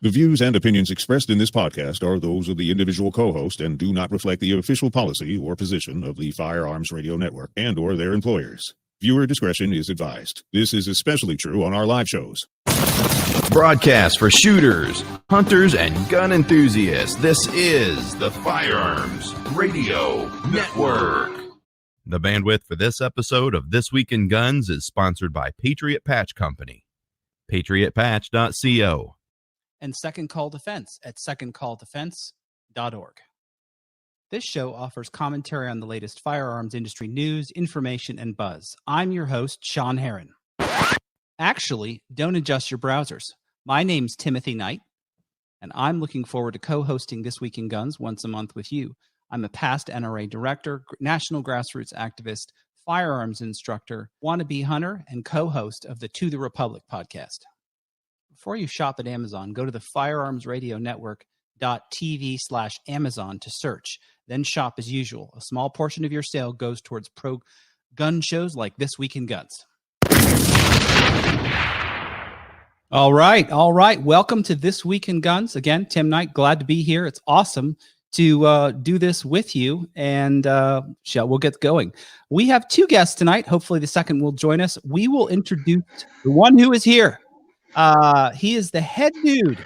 The views and opinions expressed in this podcast are those of the individual co-host and do not reflect the official policy or position of the Firearms Radio Network and or their employers. Viewer discretion is advised. This is especially true on our live shows. Broadcast for shooters, hunters, and gun enthusiasts. This is the Firearms Radio Network. The bandwidth for this episode of This Week in Guns is sponsored by Patriot Patch Company. PatriotPatch.co. And Second Call Defense at secondcalldefense.org. This show offers commentary on the latest firearms industry news, information, and buzz. I'm your host, Sean Heron. Actually, don't adjust your browsers. My name's Timothy Knight, and I'm looking forward to co-hosting This Week in Guns once a month with you. I'm a past NRA director, national grassroots activist, firearms instructor, wannabe hunter, and co-host of the To the Republic podcast. Before you shop at Amazon, go to the Firearms Radio Network.tv/Amazon to search. Then shop as usual. A small portion of your sale goes towards pro gun shows like This Week in Guns. All right. Welcome to This Week in Guns. Again, Tim Knight, glad to be here. It's awesome to do this with you, and we'll get going. We have two guests tonight. Hopefully the second will join us. We will introduce the one who is here. He is the head dude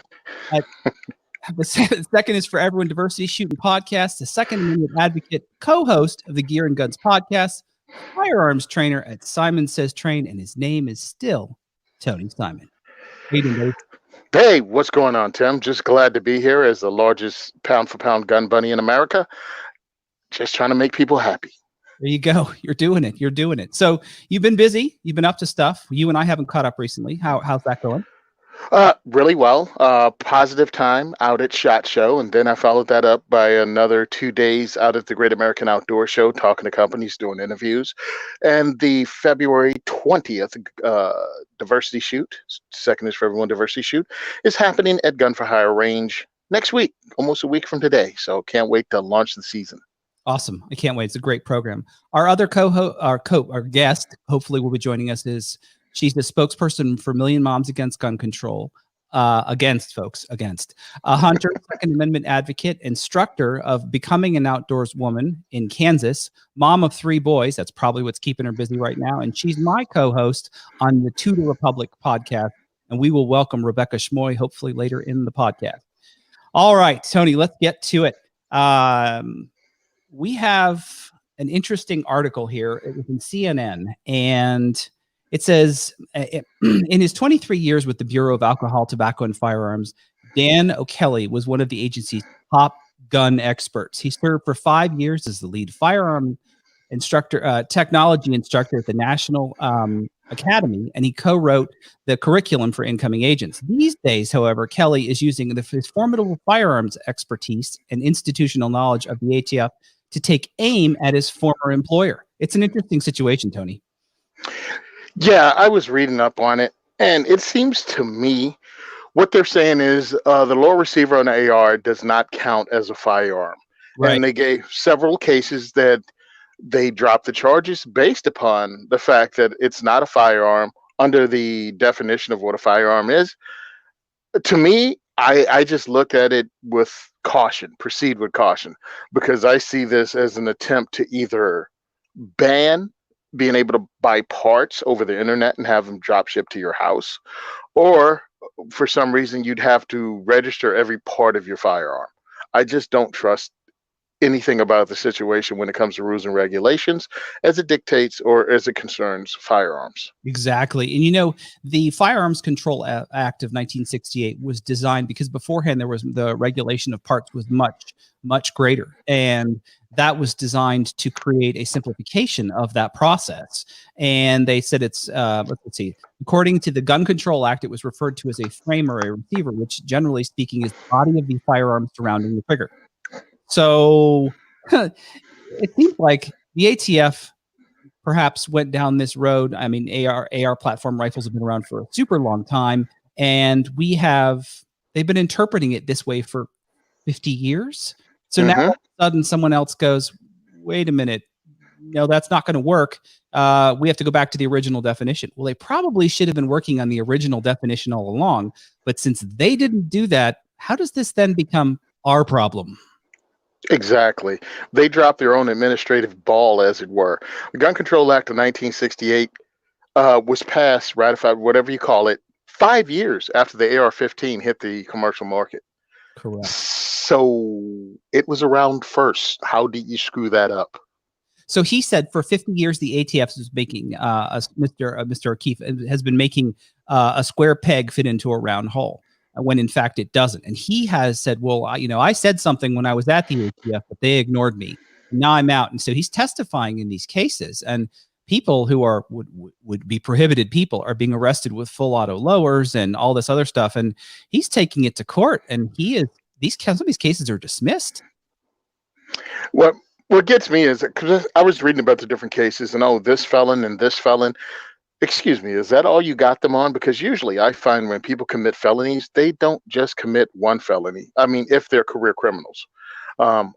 at the second is for Everyone Diversity Shooting Podcast, the Second Amendment advocate, co-host of the Gear and Guns podcast, firearms trainer at Simon Says Train, and his name is still Tony Simon. How you doing, Dave? Hey, what's going on, Tim? Just glad to be here as the largest pound-for-pound gun bunny in America. Just trying to make people happy. There you go. You're doing it. So you've been busy. You've been up to stuff. You and I haven't caught up recently. How's that going? Really well. Positive time out at SHOT Show, and then I followed that up by another 2 days out at the Great American Outdoor Show, talking to companies, doing interviews. And the February 20th Diversity Shoot, Second is for Everyone Diversity Shoot, is happening at Gun for Hire Range next week, almost a week from today. So can't wait to launch the season. Awesome. I can't wait. It's a great program. Our other our guest, hopefully will be joining us, she's the spokesperson for Million Moms Against Gun Control. Against. A hunter, Second Amendment advocate, instructor of Becoming an Outdoors Woman in Kansas, mom of 3 boys. That's probably what's keeping her busy right now. And she's my co-host on the To the Republic podcast. And we will welcome Rebecca Schmoy hopefully later in the podcast. All right, Tony, let's get to it. We have an interesting article here. It was in CNN, and it says, in his 23 years with the Bureau of Alcohol, Tobacco, and Firearms, Dan O'Kelly was one of the agency's top gun experts. He served for 5 years as the lead firearm instructor, technology instructor at the National Academy, and he co-wrote the curriculum for incoming agents. These days, however, Kelly is using his formidable firearms expertise and institutional knowledge of the ATF to take aim at his former employer. It's an interesting situation, Tony. Yeah, I was reading up on it, and it seems to me what they're saying is the lower receiver on the AR does not count as a firearm. Right. And they gave several cases that they dropped the charges based upon the fact that it's not a firearm under the definition of what a firearm is. To me, I just look at it with caution, proceed with caution, because I see this as an attempt to either ban being able to buy parts over the internet and have them drop shipped to your house, or for some reason you'd have to register every part of your firearm. I just don't trust anything about the situation when it comes to rules and regulations as it dictates or as it concerns firearms. Exactly. And you know, the Firearms Control Act of 1968 was designed because beforehand there was the regulation of parts was much greater, and that was designed to create a simplification of that process. And they said it's let's see, according to the Gun Control Act, it was referred to as a frame or a receiver, which generally speaking is the body of the firearm surrounding the trigger. So it seems like the ATF perhaps went down this road. I mean, AR platform rifles have been around for a super long time, and they've been interpreting it this way for 50 years. So now all of a sudden someone else goes, wait a minute, no, that's not going to work. We have to go back to the original definition. Well, they probably should have been working on the original definition all along. But since they didn't do that, how does this then become our problem? Exactly. They dropped their own administrative ball, as it were. The Gun Control Act of 1968 was passed, ratified, whatever you call it, 5 years after the AR-15 hit the commercial market. Correct. So it was around first. How did you screw that up? So he said for 50 years, the ATF is making, Mr. O'Keefe has been making a square peg fit into a round hole, when in fact it doesn't. And he has said, well, I said something when I was at the ATF, but they ignored me. Now I'm out. And so he's testifying in these cases, and people who are would be prohibited people are being arrested with full auto lowers and all this other stuff. And he's taking it to court, and some of these cases are dismissed. What gets me is because I was reading about the different cases, and this felon and this felon. Excuse me, is that all you got them on? Because usually I find when people commit felonies, they don't just commit one felony. I mean, if they're career criminals.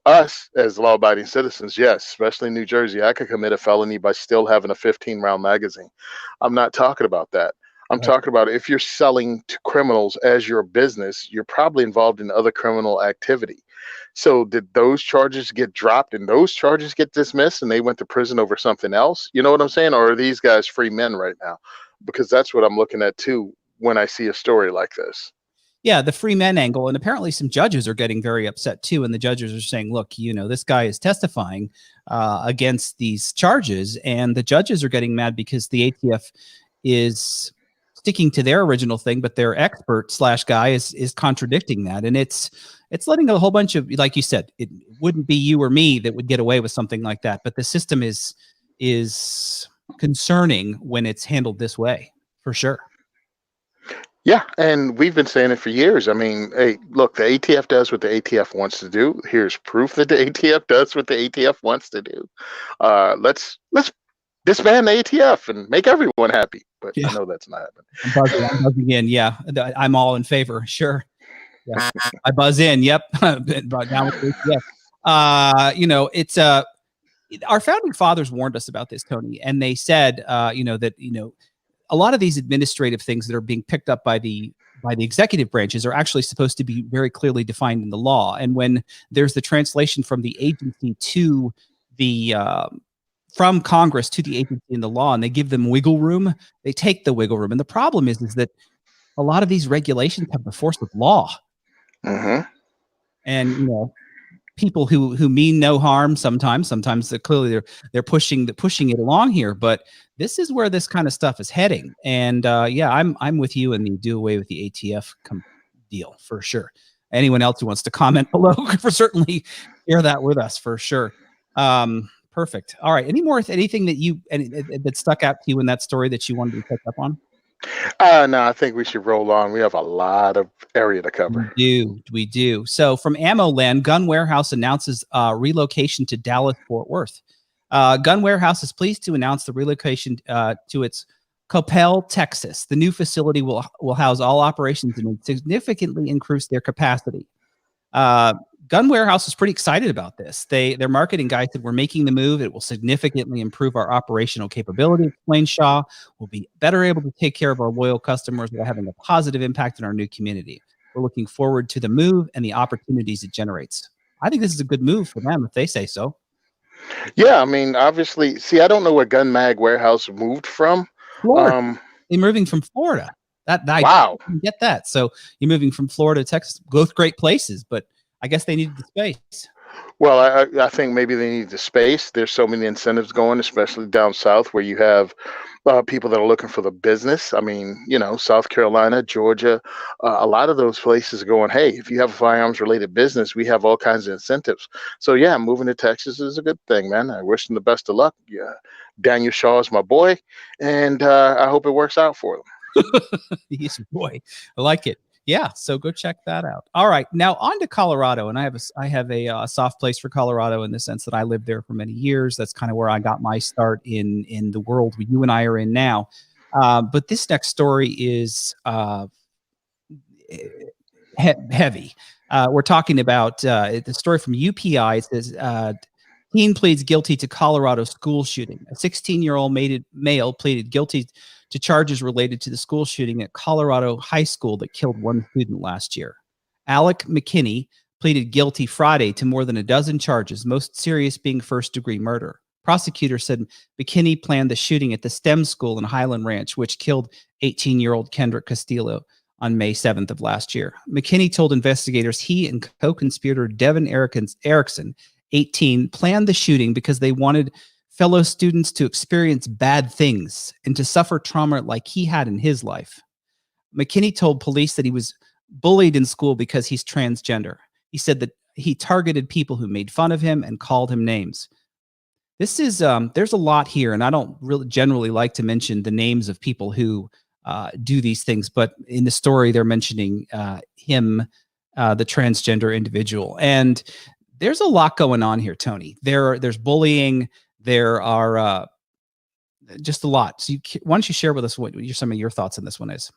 Us as law-abiding citizens, yes, especially in New Jersey, I could commit a felony by still having a 15-round magazine. I'm not talking about that. I'm talking about if you're selling to criminals as your business, you're probably involved in other criminal activity. So did those charges get dropped and those charges get dismissed and they went to prison over something else? You know what I'm saying? Or are these guys free men right now? Because that's what I'm looking at too when I see a story like this. Yeah, the free men angle. And apparently some judges are getting very upset too. And the judges are saying, look, this guy is testifying against these charges. And the judges are getting mad because the ATF is sticking to their original thing, but their expert / guy is contradicting that. And it's letting a whole bunch of, like you said, it wouldn't be you or me that would get away with something like that. But the system is concerning when it's handled this way, for sure. Yeah, and we've been saying it for years. I mean, hey, look, the ATF does what the ATF wants to do. Here's proof that the ATF does what the ATF wants to do. Let's disband the ATF and make everyone happy. But yeah. I know that's not happening. I'm buzzing in. Yeah, I'm all in favor. Sure. Yeah. I buzz in. Yep. Down with the ATF. It's our founding fathers warned us about this, Tony, and they said, that a lot of these administrative things that are being picked up by the executive branches are actually supposed to be very clearly defined in the law. And when there's the translation from the agency to the from Congress to the agency in the law, and they give them wiggle room, they take the wiggle room. And the problem is that a lot of these regulations have the force of law. Mm-hmm. And people who mean no harm sometimes clearly they're pushing it along here, but this is where this kind of stuff is heading. And I'm with you in the do away with the ATF deal for sure. Anyone else who wants to comment below for certainly share that with us for sure. Perfect. All right. Anything that stuck out to you in that story that you wanted to pick up on? No, I think we should roll on. We have a lot of area to cover. We do. So from Ammo Land, Gun Warehouse announces relocation to Dallas-Fort Worth. Gun Warehouse is pleased to announce the relocation to its Coppell, Texas. The new facility will house all operations and significantly increase their capacity. Gun Warehouse is pretty excited about this. Their marketing guy said, we're making the move. It will significantly improve our operational capability, explained Shaw. We'll be better able to take care of our loyal customers while having a positive impact on our new community. We're looking forward to the move and the opportunities it generates. I think this is a good move for them if they say so. Yeah, I mean, obviously, I don't know where Gun Mag Warehouse moved from. Florida. They're moving from Florida. Wow. I didn't get that. So you're moving from Florida to Texas, both great places, but I guess they needed the space. Well, I think maybe they need the space. There's so many incentives going, especially down south where you have people that are looking for the business. I mean, South Carolina, Georgia, a lot of those places are going, hey, if you have a firearms related business, we have all kinds of incentives. So yeah, moving to Texas is a good thing, man. I wish them the best of luck. Yeah, Daniel Shaw is my boy, and I hope it works out for them. He's a boy. I like it. Yeah, so go check that out. All right, now on to Colorado, and I have a soft place for Colorado in the sense that I lived there for many years. That's kind of where I got my start in the world you and I are in now. But this next story is heavy. We're talking about the story from UPI. It says Teen pleads guilty to Colorado school shooting. A 16-year-old male pleaded guilty to charges related to the school shooting at Colorado High School that killed one student last year. Alec McKinney pleaded guilty Friday to more than a dozen charges, most serious being first-degree murder. Prosecutors said McKinney planned the shooting at the STEM school in Highland Ranch, which killed 18-year-old Kendrick Castillo on May 7th of last year. McKinney told investigators he and co-conspirator Devin Erickson, 18, planned the shooting because they wanted fellow students to experience bad things and to suffer trauma like he had in his life. McKinney told police that he was bullied in school because he's transgender. He said that he targeted people who made fun of him and called him names. This is, there's a lot here, and I don't really generally like to mention the names of people who do these things, but in the story, they're mentioning him, the transgender individual. And there's a lot going on here, Tony. There's bullying. There are just a lot. So why don't you share with us what some of your thoughts on this one is?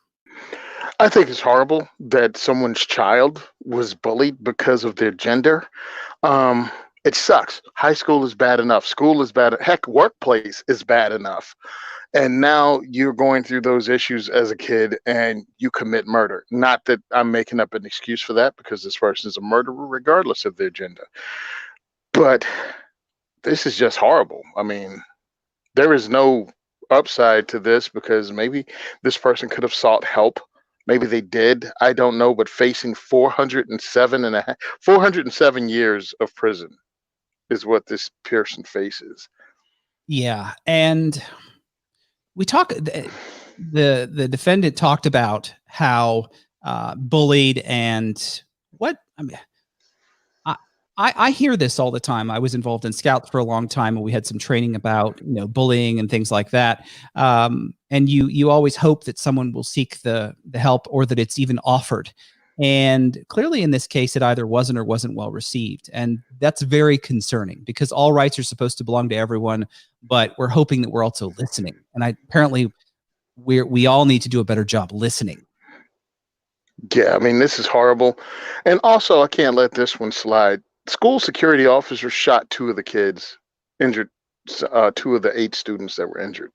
I think it's horrible that someone's child was bullied because of their gender. It sucks. High school is bad enough. School is bad. Heck, workplace is bad enough. And now you're going through those issues as a kid and you commit murder. Not that I'm making up an excuse for that, because this person is a murderer regardless of their gender. But this is just horrible. I mean, there is no upside to this, because maybe this person could have sought help. Maybe they did. I don't know. But facing 407 years of prison is what this person faces. Yeah. And we the defendant talked about how bullied and what, I mean, I hear this all the time. I was involved in Scouts for a long time, and we had some training about, bullying and things like that. And you always hope that someone will seek the help, or that it's even offered. And clearly in this case, it either wasn't or wasn't well received. And that's very concerning, because all rights are supposed to belong to everyone, but we're hoping that we're also listening. And apparently we all need to do a better job listening. Yeah, I mean, this is horrible. And also, I can't let this one slide. School security officers shot two of the kids, injured two of the 8 students that were injured.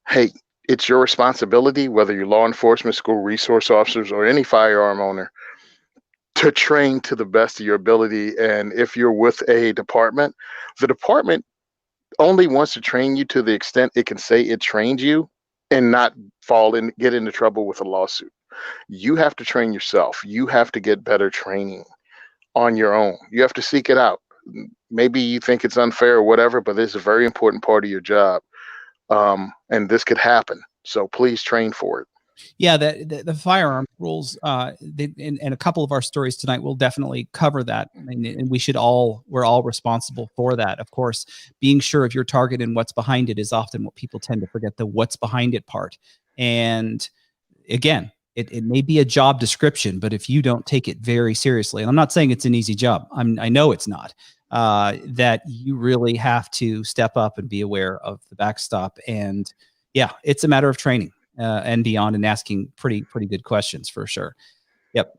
Hey, it's your responsibility, whether you're law enforcement, school resource officers, or any firearm owner, to train to the best of your ability. And if you're with a department, the department only wants to train you to the extent it can say it trained you, and not get into trouble with a lawsuit. You have to train yourself. You have to get better training on your own. You have to seek it out. Maybe you think it's unfair or whatever, but this is a very important part of your job. And this could happen. So please train for it. Yeah, the firearm rules, and a couple of our stories tonight will definitely cover that. And we're all responsible for that. Of course, being sure of your target and what's behind it is often what people tend to forget, the what's behind it part. And again, it may be a job description, but if you don't take it very seriously, and I'm not saying it's an easy job, I know it's not, that you really have to step up and be aware of the backstop. And yeah, it's a matter of training and beyond, and asking pretty good questions for sure. Yep.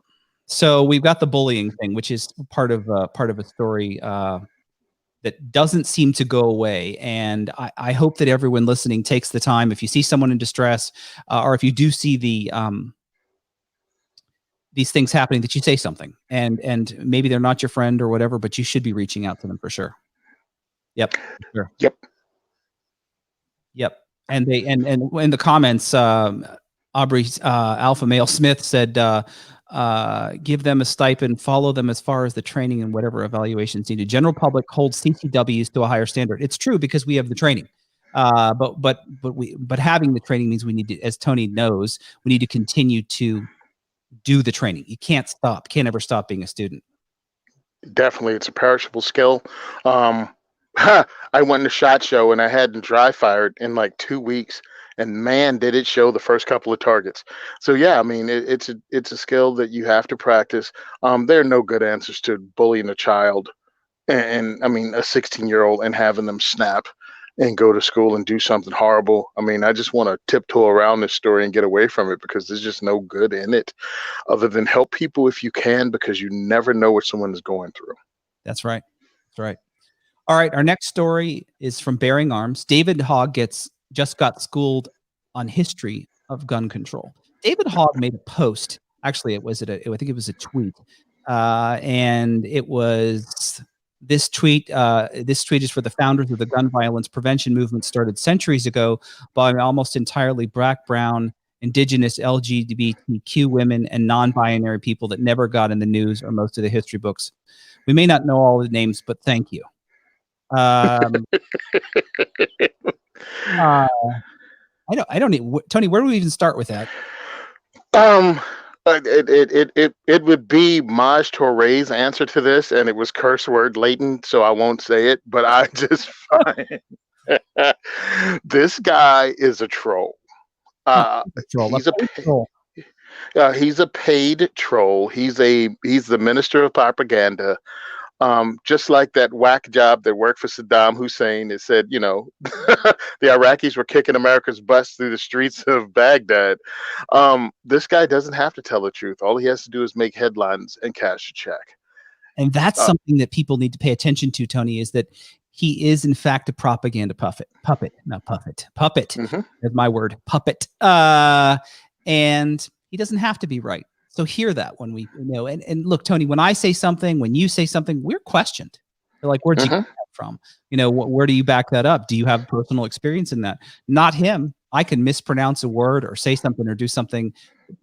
So we've got the bullying thing, which is part of a story that doesn't seem to go away. And I hope that everyone listening takes the time, if you see someone in distress, or if you do see these things happening, that you say something. And maybe they're not your friend or whatever, but you should be reaching out to them for sure. Yep. Sure. Yep. And in the comments, Aubrey Alpha Male Smith said, give them a stipend, follow them as far as the training and whatever evaluations needed. General public holds CCWs to a higher standard. It's true, because we have the training. But having the training means we need to, as Tony knows, we need to continue to do the training. You can't ever stop being a student. Definitely. It's a perishable skill. I went to SHOT Show and I hadn't dry fired in like 2 weeks, and man, did it show the first couple of targets. So yeah, I mean, it's a skill that you have to practice. There are no good answers to bullying a child, and I mean, a 16-year-old, and having them snap and go to school and do something horrible. I mean, I just want to tiptoe around this story and get away from it, because there's just no good in it, other than help people if you can, because you never know what someone is going through. That's right. That's right. All right, our next story is from Bearing Arms. David Hogg just got schooled on history of gun control. David Hogg made a post. Actually, I think it was a tweet, and it was this tweet. This tweet is for the founders of the gun violence prevention movement, started centuries ago by almost entirely Black, brown, indigenous, LGBTQ women, and non-binary people that never got in the news or most of the history books. We may not know all the names, but thank you. I don't need Tony. Where do we even start with that? It would be Maj Touré's answer to this, and it was curse word laden, so I won't say it. But I just find this guy is a troll. He's a paid troll. He's the minister of propaganda. Just like that whack job that worked for Saddam Hussein, it said, the Iraqis were kicking America's butts through the streets of Baghdad. This guy doesn't have to tell the truth. All he has to do is make headlines and cash a check. And that's something that people need to pay attention to, Tony, is that he is, in fact, a propaganda puppet. Puppet. Mm-hmm. That's my word, puppet. And he doesn't have to be right. So hear that when we, and look, Tony, when I say something, when you say something, we're questioned. They're like, where'd you get that from? Where do you back that up? Do you have personal experience in that? Not him. I can mispronounce a word or say something or do something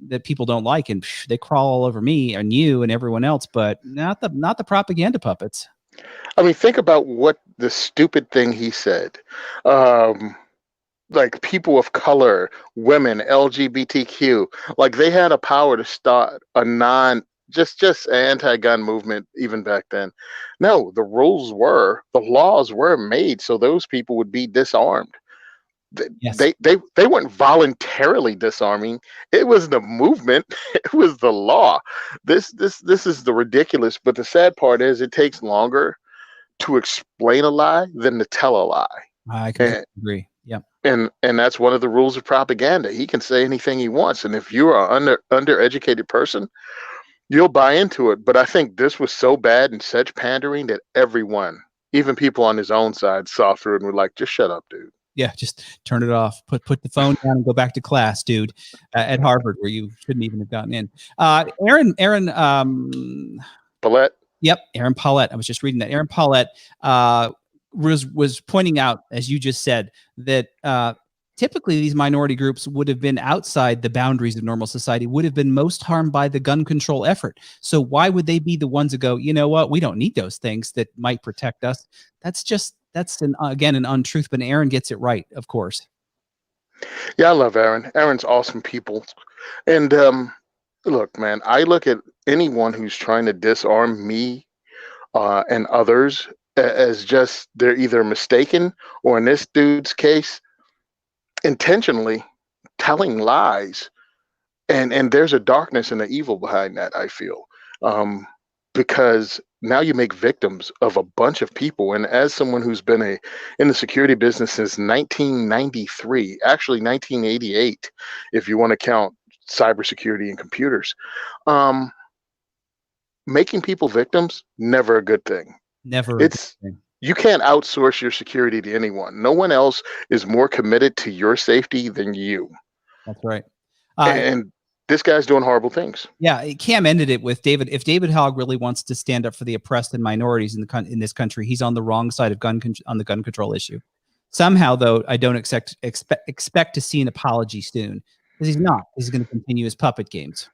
that people don't like, and they crawl all over me and you and everyone else, but not the propaganda puppets. I mean, think about what the stupid thing he said. Like people of color, women, LGBTQ, like they had a power to start a just anti-gun movement even back then. No, the laws were made so those people would be disarmed. Yes. They weren't voluntarily disarming. It was the movement. It was the law. This is the ridiculous. But the sad part is it takes longer to explain a lie than to tell a lie. I completely agree. Yeah. And that's one of the rules of propaganda. He can say anything he wants. And if you're an undereducated person, you'll buy into it. But I think this was so bad and such pandering that everyone, even people on his own side, saw through it and were like, just shut up, dude. Yeah, just turn it off. Put the phone down and go back to class, dude, at Harvard, where you shouldn't even have gotten in. Aaron Paulette. Yep, Aaron Paulette. I was just reading that. Aaron Paulette was pointing out, as you just said, that typically these minority groups would have been outside the boundaries of normal society, would have been most harmed by the gun control effort. So why would they be the ones that go, you know what, we don't need those things that might protect us? That's an untruth, but Aaron gets it right, of course. Yeah, I love Aaron. Aaron's awesome people. And look, man, I look at anyone who's trying to disarm me and others as just they're either mistaken or, in this dude's case, intentionally telling lies. And there's a darkness and an evil behind that, I feel, because now you make victims of a bunch of people. And as someone who's been in the security business since 1993, actually 1988, if you want to count cybersecurity and computers, making people victims, never a good thing. Never. You can't outsource your security to anyone. No one else is more committed to your safety than you. That's right. And this guy's doing horrible things. Yeah, Cam ended it with David. If David Hogg really wants to stand up for the oppressed and minorities in this country, he's on the wrong side of on the gun control issue. Somehow, though, I don't expect to see an apology soon, because he's not. He's going to continue his puppet games.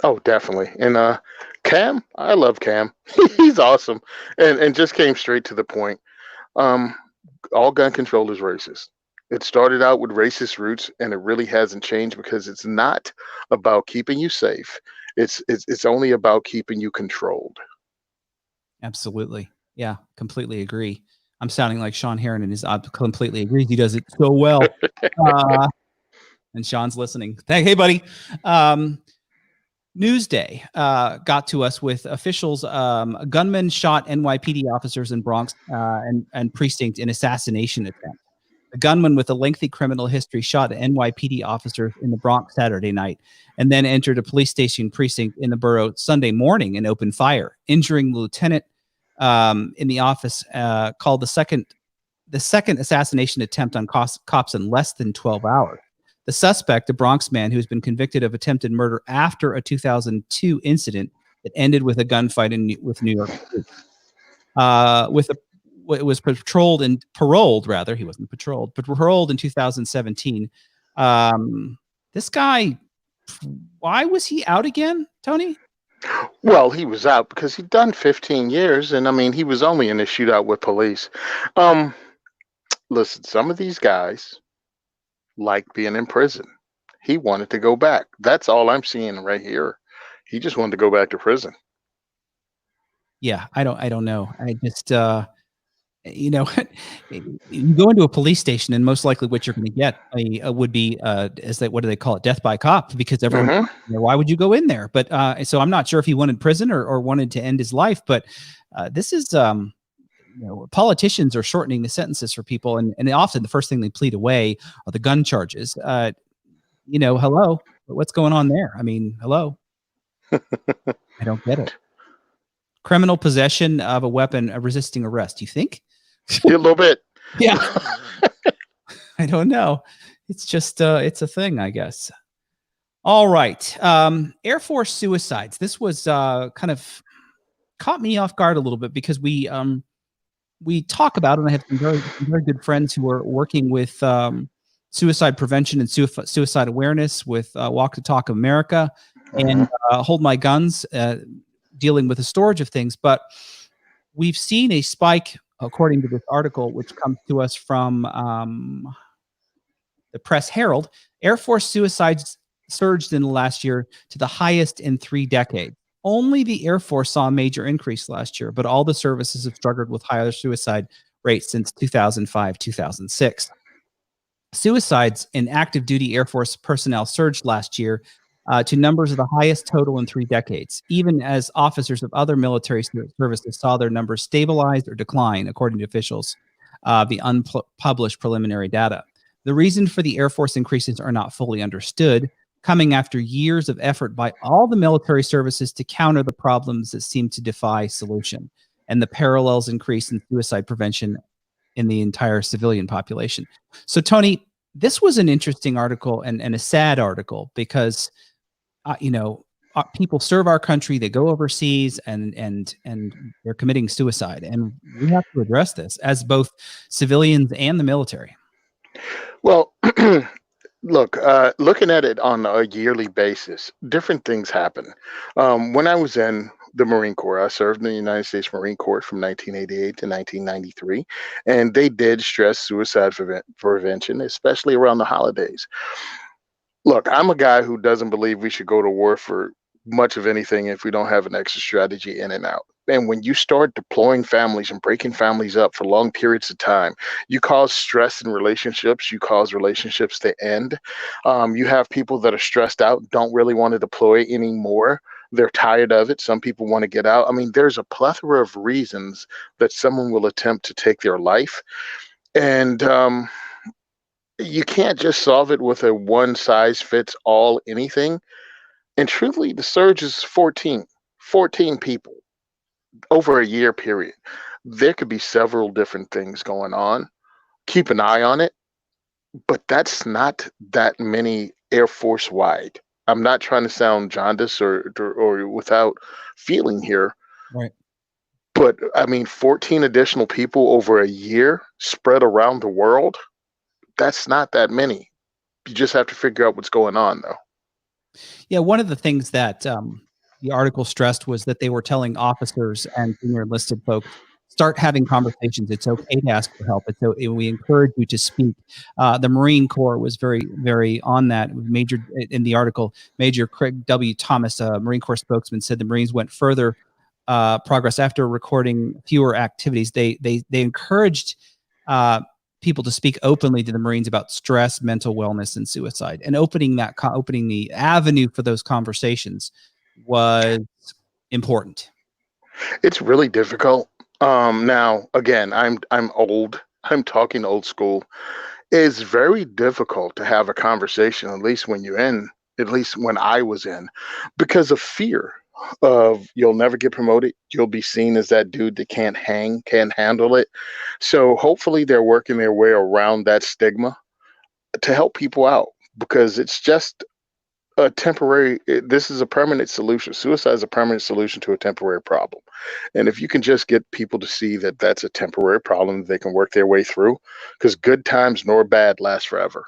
Oh, definitely. And Cam, I love Cam. He's awesome, and just came straight to the point. All gun control is racist. It started out with racist roots, and it really hasn't changed, because it's not about keeping you safe. It's only about keeping you controlled. Absolutely. Yeah, completely agree. I'm sounding like Sean Heron, and I completely agree. He does it so well. And Sean's listening. Hey, buddy. Newsday got to us with officials. A gunman shot NYPD officers in Bronx and precinct in assassination attempt. A gunman with a lengthy criminal history shot NYPD officers in the Bronx Saturday night and then entered a police station precinct in the borough Sunday morning and opened fire, injuring the lieutenant in the office called the second assassination attempt on cops in less than 12 hours. The suspect, a Bronx man who has been convicted of attempted murder after a 2002 incident that ended with a gunfight with New York State. It was paroled in 2017. This guy, why was he out again, Tony? Well, he was out because he'd done 15 years, and I mean, he was only in a shootout with police. Listen, some of these guys like being in prison. He wanted to go back. That's all I'm seeing right here. He just wanted to go back to prison. Yeah, I don't know. I just, you go into a police station, and most likely what you're going to get would be, what do they call it? Death by cop, because everyone, why would you go in there? But so I'm not sure if he wanted prison or wanted to end his life, but this is, politicians are shortening the sentences for people, and often the first thing they plead away are the gun charges. Hello, what's going on there? I mean, hello. I don't get it. Criminal possession of a weapon resisting arrest, you think? A little bit. Yeah. I don't know. It's just, it's a thing, I guess. All right. Air Force suicides. This was kind of caught me off guard a little bit because we talk about it, and I have some very good friends who are working with suicide prevention and suicide awareness with Walk the Talk America and Hold My Guns, dealing with the storage of things. But we've seen a spike, according to this article, which comes to us from the Press Herald. Air Force suicides surged in the last year to the highest in 3 decades. Only the Air Force saw a major increase last year, but all the services have struggled with higher suicide rates since 2005, 2006. Suicides in active duty Air Force personnel surged last year to numbers of the highest total in 3 decades, even as officers of other military services saw their numbers stabilize or decline, according to officials, the unpublished preliminary data. The reason for the Air Force increases are not fully understood, coming after years of effort by all the military services to counter the problems that seem to defy solution, and the parallels increase in suicide prevention in the entire civilian population. So, Tony, this was an interesting article and a sad article because people serve our country, they go overseas, and they're committing suicide, and we have to address this as both civilians and the military. Well, look, looking at it on a yearly basis, different things happen. When I was in the Marine Corps, I served in the United States Marine Corps from 1988 to 1993, and they did stress suicide prevention, especially around the holidays. Look, I'm a guy who doesn't believe we should go to war for much of anything if we don't have an exit strategy in and out. And when you start deploying families and breaking families up for long periods of time, you cause stress in relationships. You cause relationships to end. You have people that are stressed out, don't really want to deploy anymore. They're tired of it. Some people want to get out. I mean, there's a plethora of reasons that someone will attempt to take their life. And you can't just solve it with a one-size-fits-all anything. And truthfully, the surge is 14 people over a year period. There could be several different things going on. Keep an eye on it, but that's not that many Air Force wide. I'm not trying to sound jaundiced or without feeling here. Right. But I mean, 14 additional people over a year spread around the world. That's not that many. You just have to figure out what's going on, though. Yeah, one of the things that the article stressed was that they were telling officers and senior enlisted folks, start having conversations. It's okay to ask for help. We encourage you to speak. The Marine Corps was very, very on that. In the article, Major Craig W. Thomas, Marine Corps spokesman, said the Marines went further progress after recording fewer activities. They encouraged people to speak openly to the Marines about stress, mental wellness, and suicide, and opening the avenue for those conversations was important. It's really difficult. Now, again, I'm old. I'm talking old school. It's very difficult to have a conversation, at least when when I was in, because of fear. of you'll never get promoted. You'll be seen as that dude that can't handle it. So hopefully they're working their way around that stigma to help people out, because it's just a temporary, this is a permanent solution. Suicide is a permanent solution to a temporary problem. And if you can just get people to see that that's a temporary problem, they can work their way through, because good times nor bad last forever.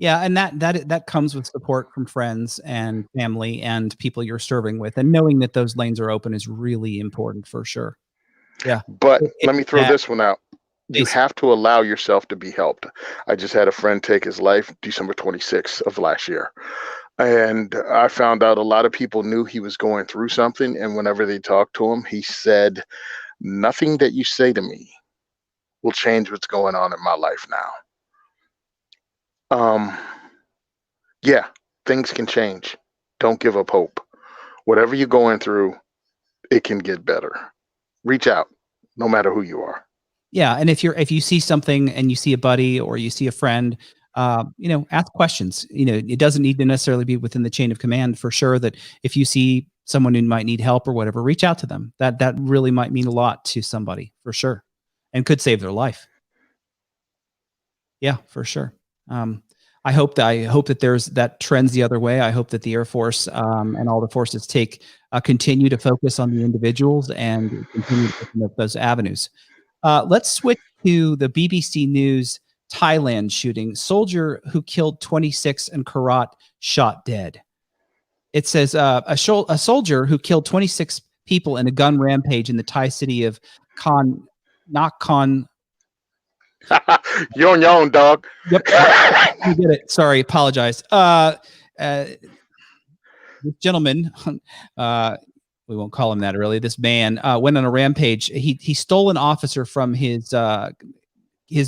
Yeah, and that comes with support from friends and family and people you're serving with, and knowing that those lanes are open is really important for sure. Yeah. But let me throw this one out. You Please. have to allow yourself to be helped. I just had a friend take his life December 26th of last year. And I found out a lot of people knew he was going through something. And whenever they talked to him, he said, nothing that you say to me will change what's going on in my life now. Yeah, things can change. Don't give up hope. Whatever you're going through, it can get better. Reach out, no matter who you are. Yeah, and if you see something and you see a buddy or you see a friend, ask questions. It doesn't need to necessarily be within the chain of command. For sure, that if you see someone who might need help or whatever, reach out to them. That really might mean a lot to somebody, for sure, and could save their life. Yeah, for sure. I hope that there's that trends the other way. I hope that the Air Force and all the forces continue to focus on the individuals and continue to open up those avenues. Let's switch to the BBC News Thailand shooting. Soldier who killed 26 in Karat shot dead. It says a soldier who killed 26 people in a gun rampage in the Thai city of Nakhon. You're on your own, dog. Yep. You get it. Sorry, apologize. This gentleman, we won't call him that really. This man went on a rampage. He stole an officer from his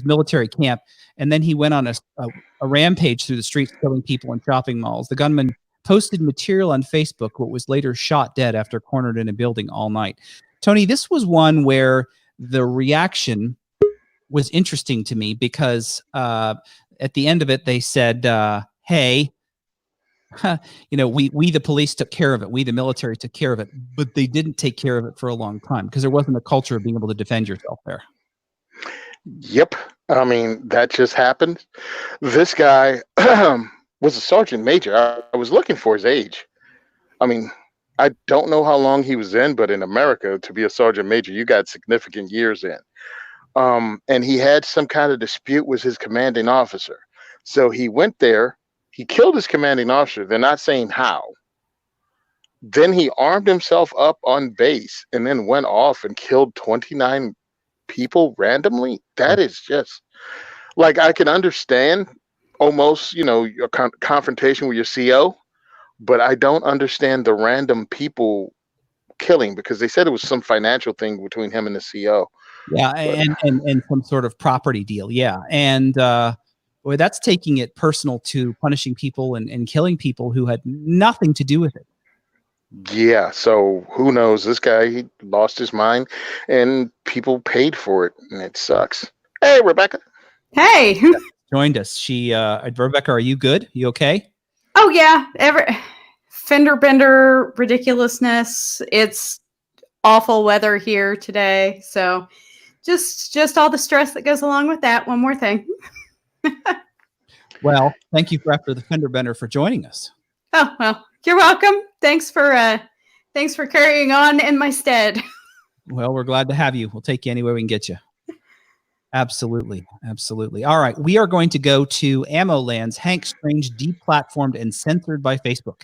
military camp, and then he went on a rampage through the streets, killing people in shopping malls. The gunman posted material on Facebook, but was later shot dead after cornered in a building all night. Tony, this was one where the reaction was interesting to me because at the end of it, they said, hey, we the police took care of it. We the military took care of it, but they didn't take care of it for a long time because there wasn't a culture of being able to defend yourself there. Yep. I mean, that just happened. This guy was a sergeant major. I was looking for his age. I mean, I don't know how long he was in, but in America, to be a sergeant major, you got significant years in. And he had some kind of dispute with his commanding officer. So he went there, he killed his commanding officer. They're not saying how. Then he armed himself up on base and then went off and killed 29 people randomly. That is just like, I can understand almost, your confrontation with your CO, but I don't understand the random people killing, because they said it was some financial thing between him and the CO. Yeah, and some sort of property deal. Yeah, and boy, that's taking it personal to punishing people and killing people who had nothing to do with it. Yeah, so who knows? This guy, he lost his mind, and people paid for it, and it sucks. Hey, Rebecca. Hey. Joined us. Rebecca, are you good? You okay? Oh yeah. Fender bender ridiculousness. It's awful weather here today, so just all the stress that goes along with that. One more thing. Well, thank you after the fender bender for joining us. Oh, well, you're welcome. Thanks for carrying on in my stead. Well, we're glad to have you. We'll take you anywhere we can get you. Absolutely. Absolutely. All right. We are going to go to Ammo Land's Hank Strange deplatformed and censored by Facebook.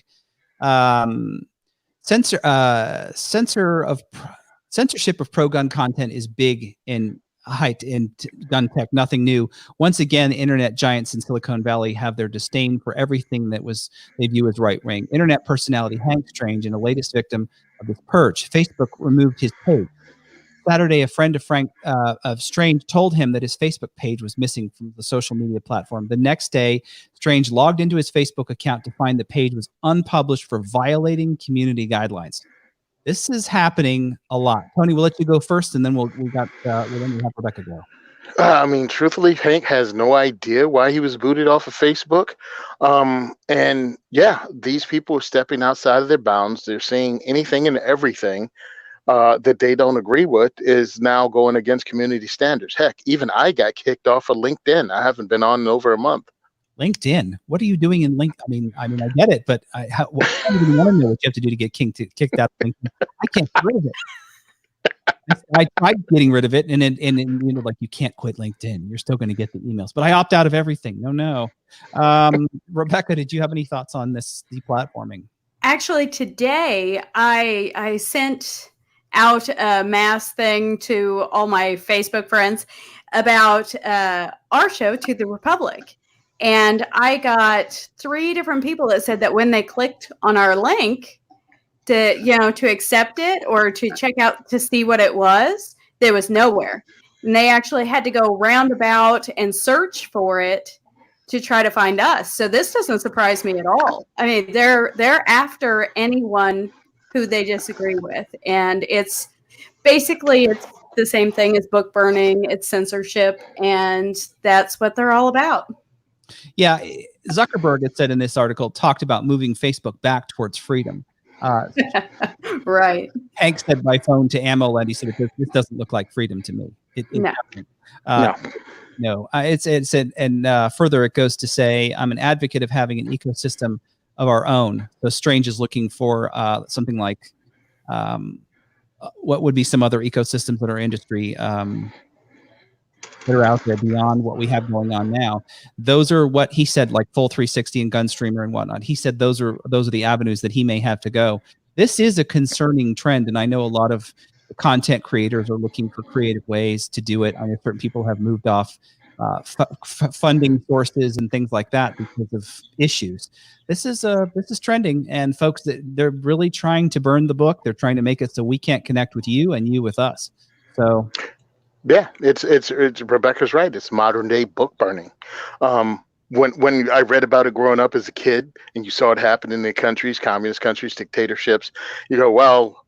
Censorship of pro-gun content is big in height in gun tech. Nothing new. Once again, internet giants in Silicon Valley have their disdain for everything that they view as right-wing. Internet personality Hank Strange, and the latest victim of this purge. Facebook removed his page. Saturday, a friend of Strange told him that his Facebook page was missing from the social media platform. The next day, Strange logged into his Facebook account to find the page was unpublished for violating community guidelines. This is happening a lot. Tony, we'll let you go first, and then we'll have Rebecca go. I mean, truthfully, Hank has no idea why he was booted off of Facebook. And yeah, these people are stepping outside of their bounds. They're saying anything and everything that they don't agree with is now going against community standards. Heck, even I got kicked off of LinkedIn. I haven't been on in over a month. LinkedIn. What are you doing in LinkedIn? I mean, I get it, but I don't even want to know what you have to do to get kicked out of LinkedIn. I can't get rid of it. I tried getting rid of it, and like, you can't quit LinkedIn. You're still going to get the emails, but I opt out of everything. No. Rebecca, did you have any thoughts on this deplatforming? Actually, today I sent out a mass thing to all my Facebook friends about our show, To the Republic. And I got 3 different people that said that when they clicked on our link to accept it or to check out to see what it was, there was nowhere. And they actually had to go roundabout and search for it to try to find us. So this doesn't surprise me at all. I mean, they're after anyone who they disagree with. And it's the same thing as book burning, it's censorship, and that's what they're all about. Yeah, Zuckerberg, it said in this article, talked about moving Facebook back towards freedom. Right. Hank said by phone to AMOLED, he said, this doesn't look like freedom to me. No. Further, it goes to say, I'm an advocate of having an ecosystem of our own. So Strange is looking for something like what would be some other ecosystems in our industry that are out there beyond what we have going on now. Those are what he said, like Full 360 and Gunstreamer and whatnot. He said those are the avenues that he may have to go. This is a concerning trend, and I know a lot of content creators are looking for creative ways to do it. I mean, certain people have moved off funding sources and things like that because of issues. This is trending, and folks, they're really trying to burn the book. They're trying to make it so we can't connect with you and you with us. So. Yeah, it's Rebecca's right. It's modern day book burning. When I read about it growing up as a kid, and you saw it happen in the countries, communist countries, dictatorships, you go, well,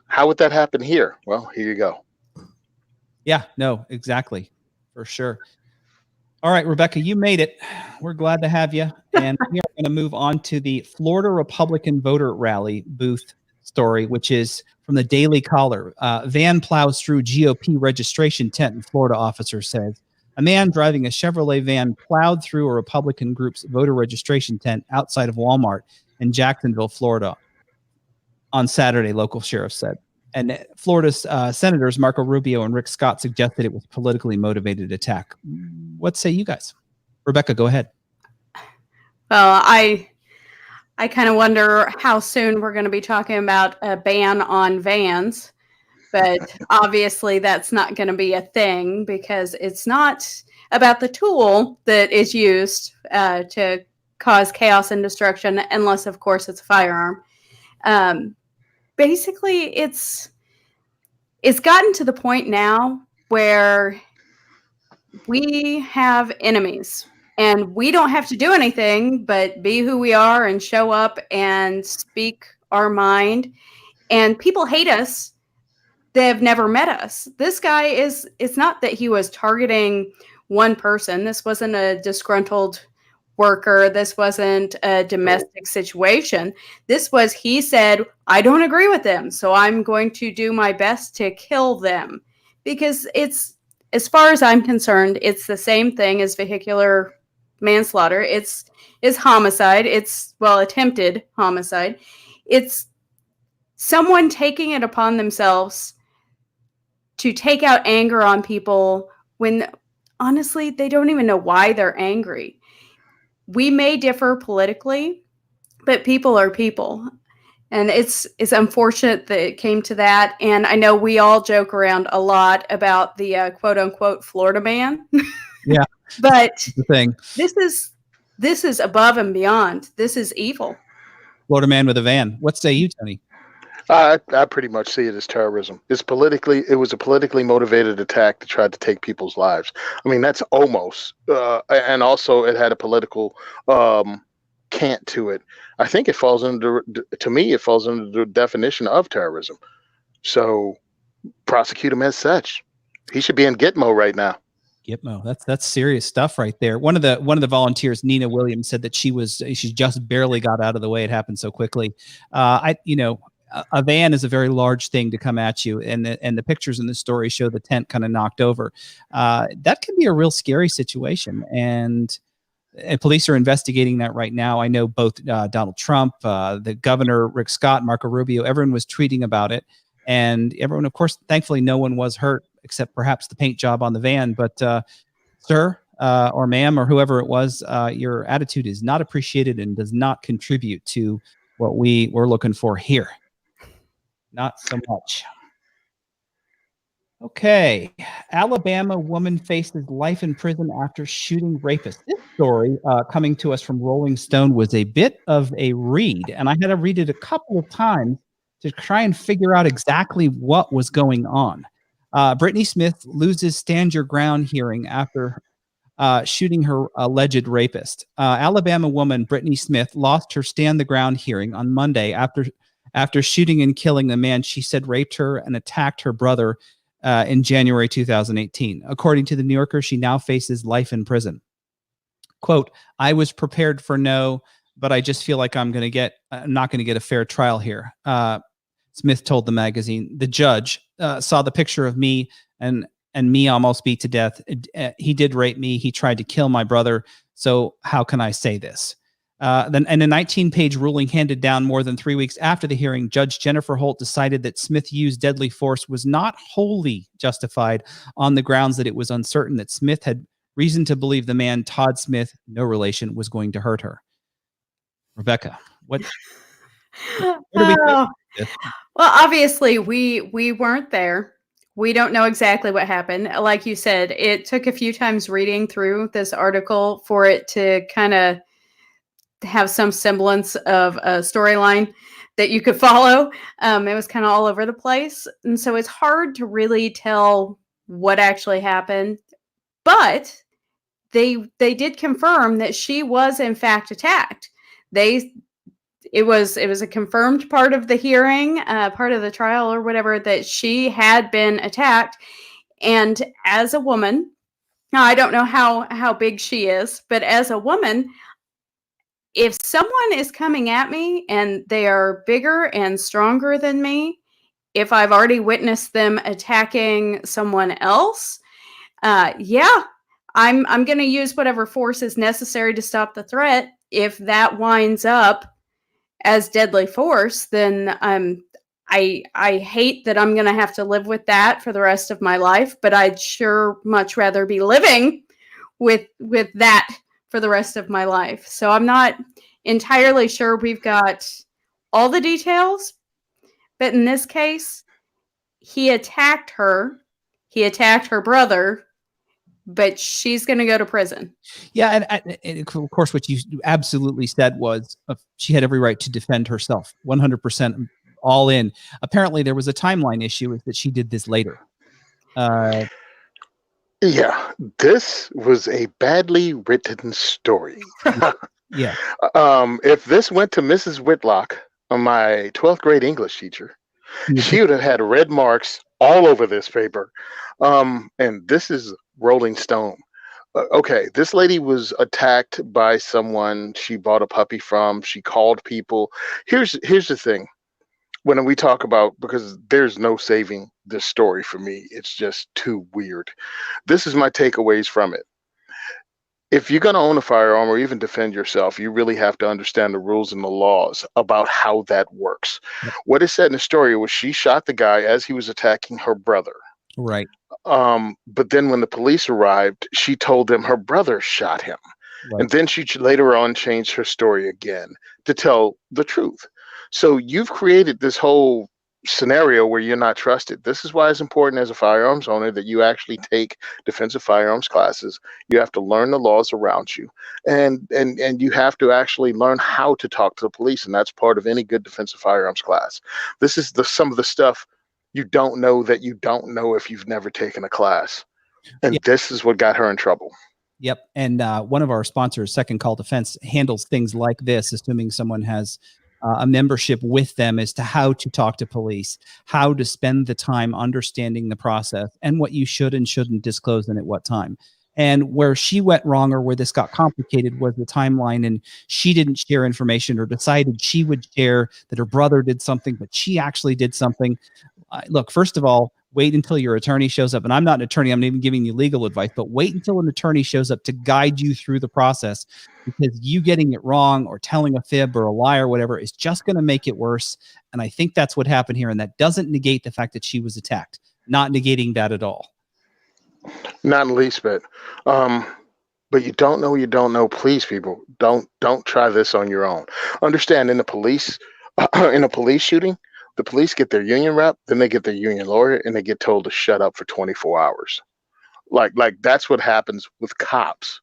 how would that happen here? Well, here you go. Yeah, no, exactly, for sure. All right, Rebecca, you made it. We're glad to have you, and we are going to move on to the Florida Republican voter rally booth story, which is from the Daily Caller. Van plows through GOP registration tent in Florida, officer says. A man driving a Chevrolet van plowed through a Republican group's voter registration tent outside of Walmart in Jacksonville, Florida on Saturday, local sheriff said. And Florida's senators Marco Rubio and Rick Scott suggested it was a politically motivated attack. What say you guys? Rebecca, go ahead. Well, I kind of wonder how soon we're going to be talking about a ban on vans, but obviously that's not going to be a thing because it's not about the tool that is used to cause chaos and destruction, unless, of course, it's a firearm. Basically, it's gotten to the point now where we have enemies. And we don't have to do anything but be who we are and show up and speak our mind. And people hate us. They have never met us. This guy it's not that he was targeting one person. This wasn't a disgruntled worker. This wasn't a domestic situation. This was, he said, I don't agree with them, so I'm going to do my best to kill them. Because it's, as far as I'm concerned, it's the same thing as vehicular manslaughter. It's homicide. It's, well, attempted homicide. It's someone taking it upon themselves to take out anger on people when honestly they don't even know why they're angry. We may differ politically, but people are people. And it's unfortunate that it came to that. And I know we all joke around a lot about the quote unquote Florida man. Yeah. But the thing. This is above and beyond. This is evil. Florida man with a van. What say you, Tony? I pretty much see it as terrorism. It was a politically motivated attack to try to take people's lives. I mean, that's almost, and also it had a political cant to it. I think it falls under the definition of terrorism. So prosecute him as such. He should be in Gitmo right now. Gitmo. That's serious stuff right there. One of the volunteers, Nina Williams, said that she just barely got out of the way. It happened so quickly. A van is a very large thing to come at you, and the pictures in the story show the tent kind of knocked over. That can be a real scary situation, and police are investigating that right now. I know both Donald Trump, the governor, Rick Scott, Marco Rubio, everyone was tweeting about it, and everyone, of course, thankfully, no one was hurt except perhaps the paint job on the van. But sir or ma'am or whoever it was, your attitude is not appreciated and does not contribute to what we're looking for here. Not so much. Okay. Alabama woman faces life in prison after shooting rapist. This story coming to us from Rolling Stone was a bit of a read, and I had to read it a couple of times to try and figure out exactly what was going on. Brittany Smith loses stand your ground hearing after shooting her alleged rapist. Alabama woman Brittany Smith lost her stand the ground hearing on Monday after shooting and killing the man she said raped her and attacked her brother in January 2018. According to the New Yorker, she now faces life in prison. Quote, "I was prepared for no, but I just feel like I'm not going to get a fair trial here." Smith told the magazine. The judge saw the picture of me and me almost beat to death. He did rape me. He tried to kill my brother. So how can I say this? Then, in a 19-page ruling handed down more than 3 weeks after the hearing, Judge Jennifer Holt decided that Smith used deadly force was not wholly justified on the grounds that it was uncertain that Smith had reason to believe the man, Todd Smith, no relation, was going to hurt her. Rebecca, what do we think? Well, obviously, we weren't there. We don't know exactly what happened. Like you said, it took a few times reading through this article for it to kind of have some semblance of a storyline that you could follow. It was kind of all over the place. And so it's hard to really tell what actually happened. But they did confirm that she was, in fact, attacked. It was a confirmed part of the hearing, part of the trial or whatever, that she had been attacked. And as a woman, now I don't know how big she is, but as a woman, if someone is coming at me and they are bigger and stronger than me, if I've already witnessed them attacking someone else, I'm going to use whatever force is necessary to stop the threat. If that winds up as deadly force, then I hate that I'm going to have to live with that for the rest of my life, but I'd sure much rather be living with that for the rest of my life. So I'm not entirely sure we've got all the details, but in this case, he attacked her brother, but she's going to go to prison. Yeah, and of course, what you absolutely said was she had every right to defend herself, 100% all in. Apparently, there was a timeline issue with that she did this later. Yeah, this was a badly written story. Yeah. If this went to Mrs. Whitlock, my 12th grade English teacher, she would have had red marks all over this paper. And this is Rolling Stone. Okay, this lady was attacked by someone she bought a puppy from. She called people. Here's the thing. When we talk about, because there's no saving this story for me, it's just too weird. This is my takeaways from it. If you're going to own a firearm or even defend yourself, you really have to understand the rules and the laws about how that works. What is said in the story was she shot the guy as he was attacking her brother. Right. But then when the police arrived, she told them her brother shot him. Right. And then she later on changed her story again to tell the truth. So you've created this whole scenario where you're not trusted. This is why it's important as a firearms owner that you actually take defensive firearms classes. You have to learn the laws around you, and you have to actually learn how to talk to the police, and that's part of any good defensive firearms class. This is some of the stuff you don't know that you don't know if you've never taken a class, and this is what got her in trouble. Yep. And one of our sponsors, Second Call Defense, handles things like this, assuming someone has a membership with them as to how to talk to police, how to spend the time understanding the process, and what you should and shouldn't disclose and at what time. And where she went wrong, or where this got complicated, was the timeline, and she didn't share information, or decided she would share that her brother did something, but she actually did something. Look, first of all, wait until your attorney shows up. And I'm not an attorney. I'm not even giving you legal advice, but wait until an attorney shows up to guide you through the process, because you getting it wrong or telling a fib or a lie or whatever is just going to make it worse. And I think that's what happened here. And that doesn't negate the fact that she was attacked. Not negating that at all. Not in the least bit. But you don't know. Please, people, don't try this on your own. Understand, in a police shooting, the police get their union rep, then they get their union lawyer, and they get told to shut up for 24 hours. Like that's what happens with cops.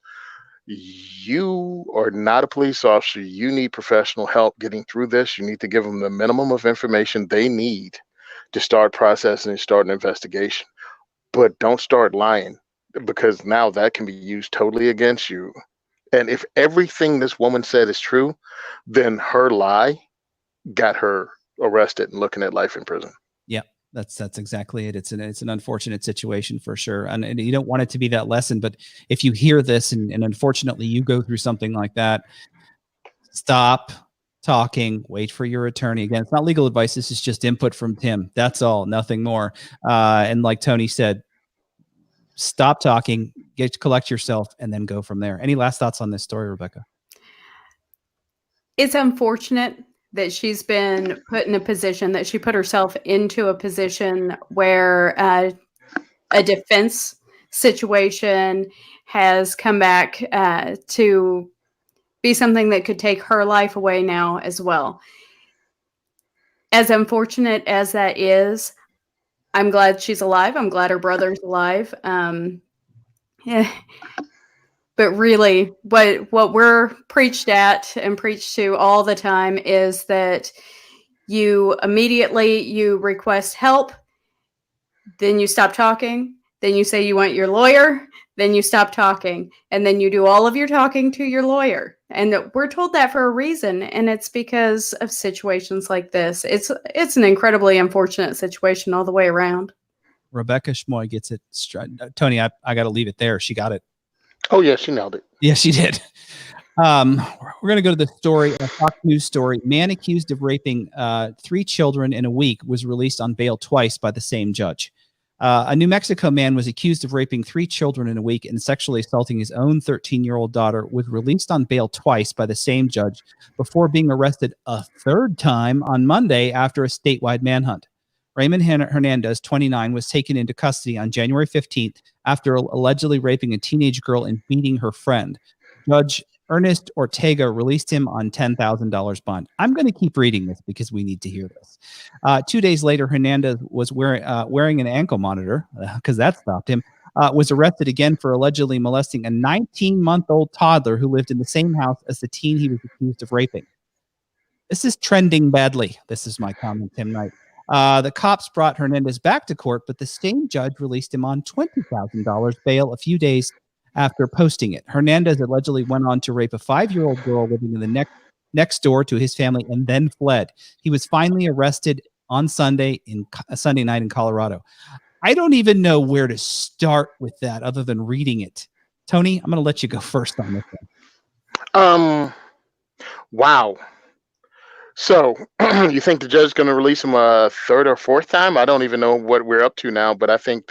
You are not a police officer. You need professional help getting through this. You need to give them the minimum of information they need to start processing and start an investigation. But don't start lying, because now that can be used totally against you. And if everything this woman said is true, then her lie got her arrested and looking at life in prison. Yeah, that's exactly it. It's an unfortunate situation for sure. And you don't want it to be that lesson, but if you hear this and unfortunately you go through something like that, stop talking, wait for your attorney. Again, it's not legal advice. This is just input from Tim. That's all, nothing more. And like Tony said, stop talking, collect yourself, and then go from there. Any last thoughts on this story, Rebecca? It's unfortunate that she's been put in a position, that she put herself into a position where a defense situation has come back to be something that could take her life away now as well. As unfortunate as that is, I'm glad she's alive. I'm glad her brother's alive. Yeah. But really, what we're preached at and preached to all the time is that you request help, then you stop talking, then you say you want your lawyer, then you stop talking, and then you do all of your talking to your lawyer. And we're told that for a reason, and it's because of situations like this. It's an incredibly unfortunate situation all the way around. Rebecca Schmoy gets it. Tony, I got to leave it there. She got it. Oh, yeah, she nailed it. Yeah, she did. We're going to go to the story, a Fox News story. Man accused of raping 3 children in a week was released on bail twice by the same judge. A New Mexico man was accused of raping 3 children in a week and sexually assaulting his own 13-year-old daughter, was released on bail twice by the same judge before being arrested a third time on Monday after a statewide manhunt. Raymond Hernandez, 29, was taken into custody on January 15th after allegedly raping a teenage girl and beating her friend. Judge Ernest Ortega released him on $10,000 bond. I'm going to keep reading this because we need to hear this. 2 days later, Hernandez was wearing an ankle monitor because that stopped him. Was arrested again for allegedly molesting a 19-month-old toddler who lived in the same house as the teen he was accused of raping. This is trending badly. This is my comment, Tim Knight. The cops brought Hernandez back to court, but the same judge released him on $20,000 bail a few days after posting it. Hernandez allegedly went on to rape a 5-year-old girl living in the next door to his family and then fled. He was finally arrested on Sunday night in Colorado. I don't even know where to start with that other than reading it. Tony, I'm going to let you go first on this one. Wow. So you think the judge is going to release him a third or fourth time? I don't even know what we're up to now, but I think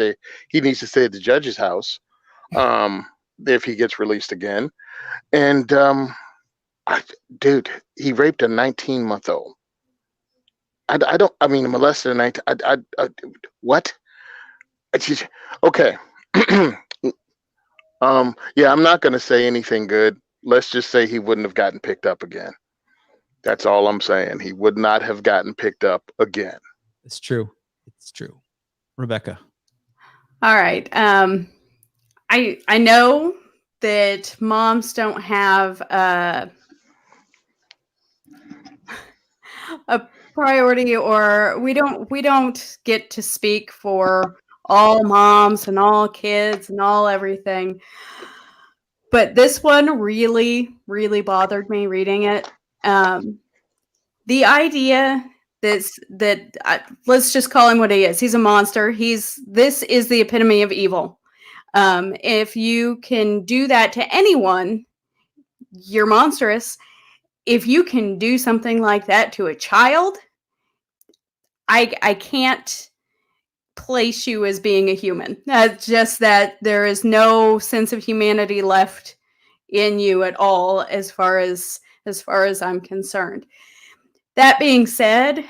he needs to stay at the judge's house if he gets released again. And dude, he raped a 19-month-old. Molested a 19. What? Okay. Yeah, I'm not going to say anything good. Let's just say he wouldn't have gotten picked up again. That's all I'm saying. He would not have gotten picked up again. It's true. It's true. Rebecca. All right. I know that moms don't have a priority, or we don't get to speak for all moms and all kids and all everything. But this one really, really bothered me reading it. The idea that let's just call him what he is. He's a monster. This is the epitome of evil. If you can do that to anyone, you're monstrous. If you can do something like that to a child, I can't place you as being a human. Just that there is no sense of humanity left in you at all, as far as I'm concerned. That being said,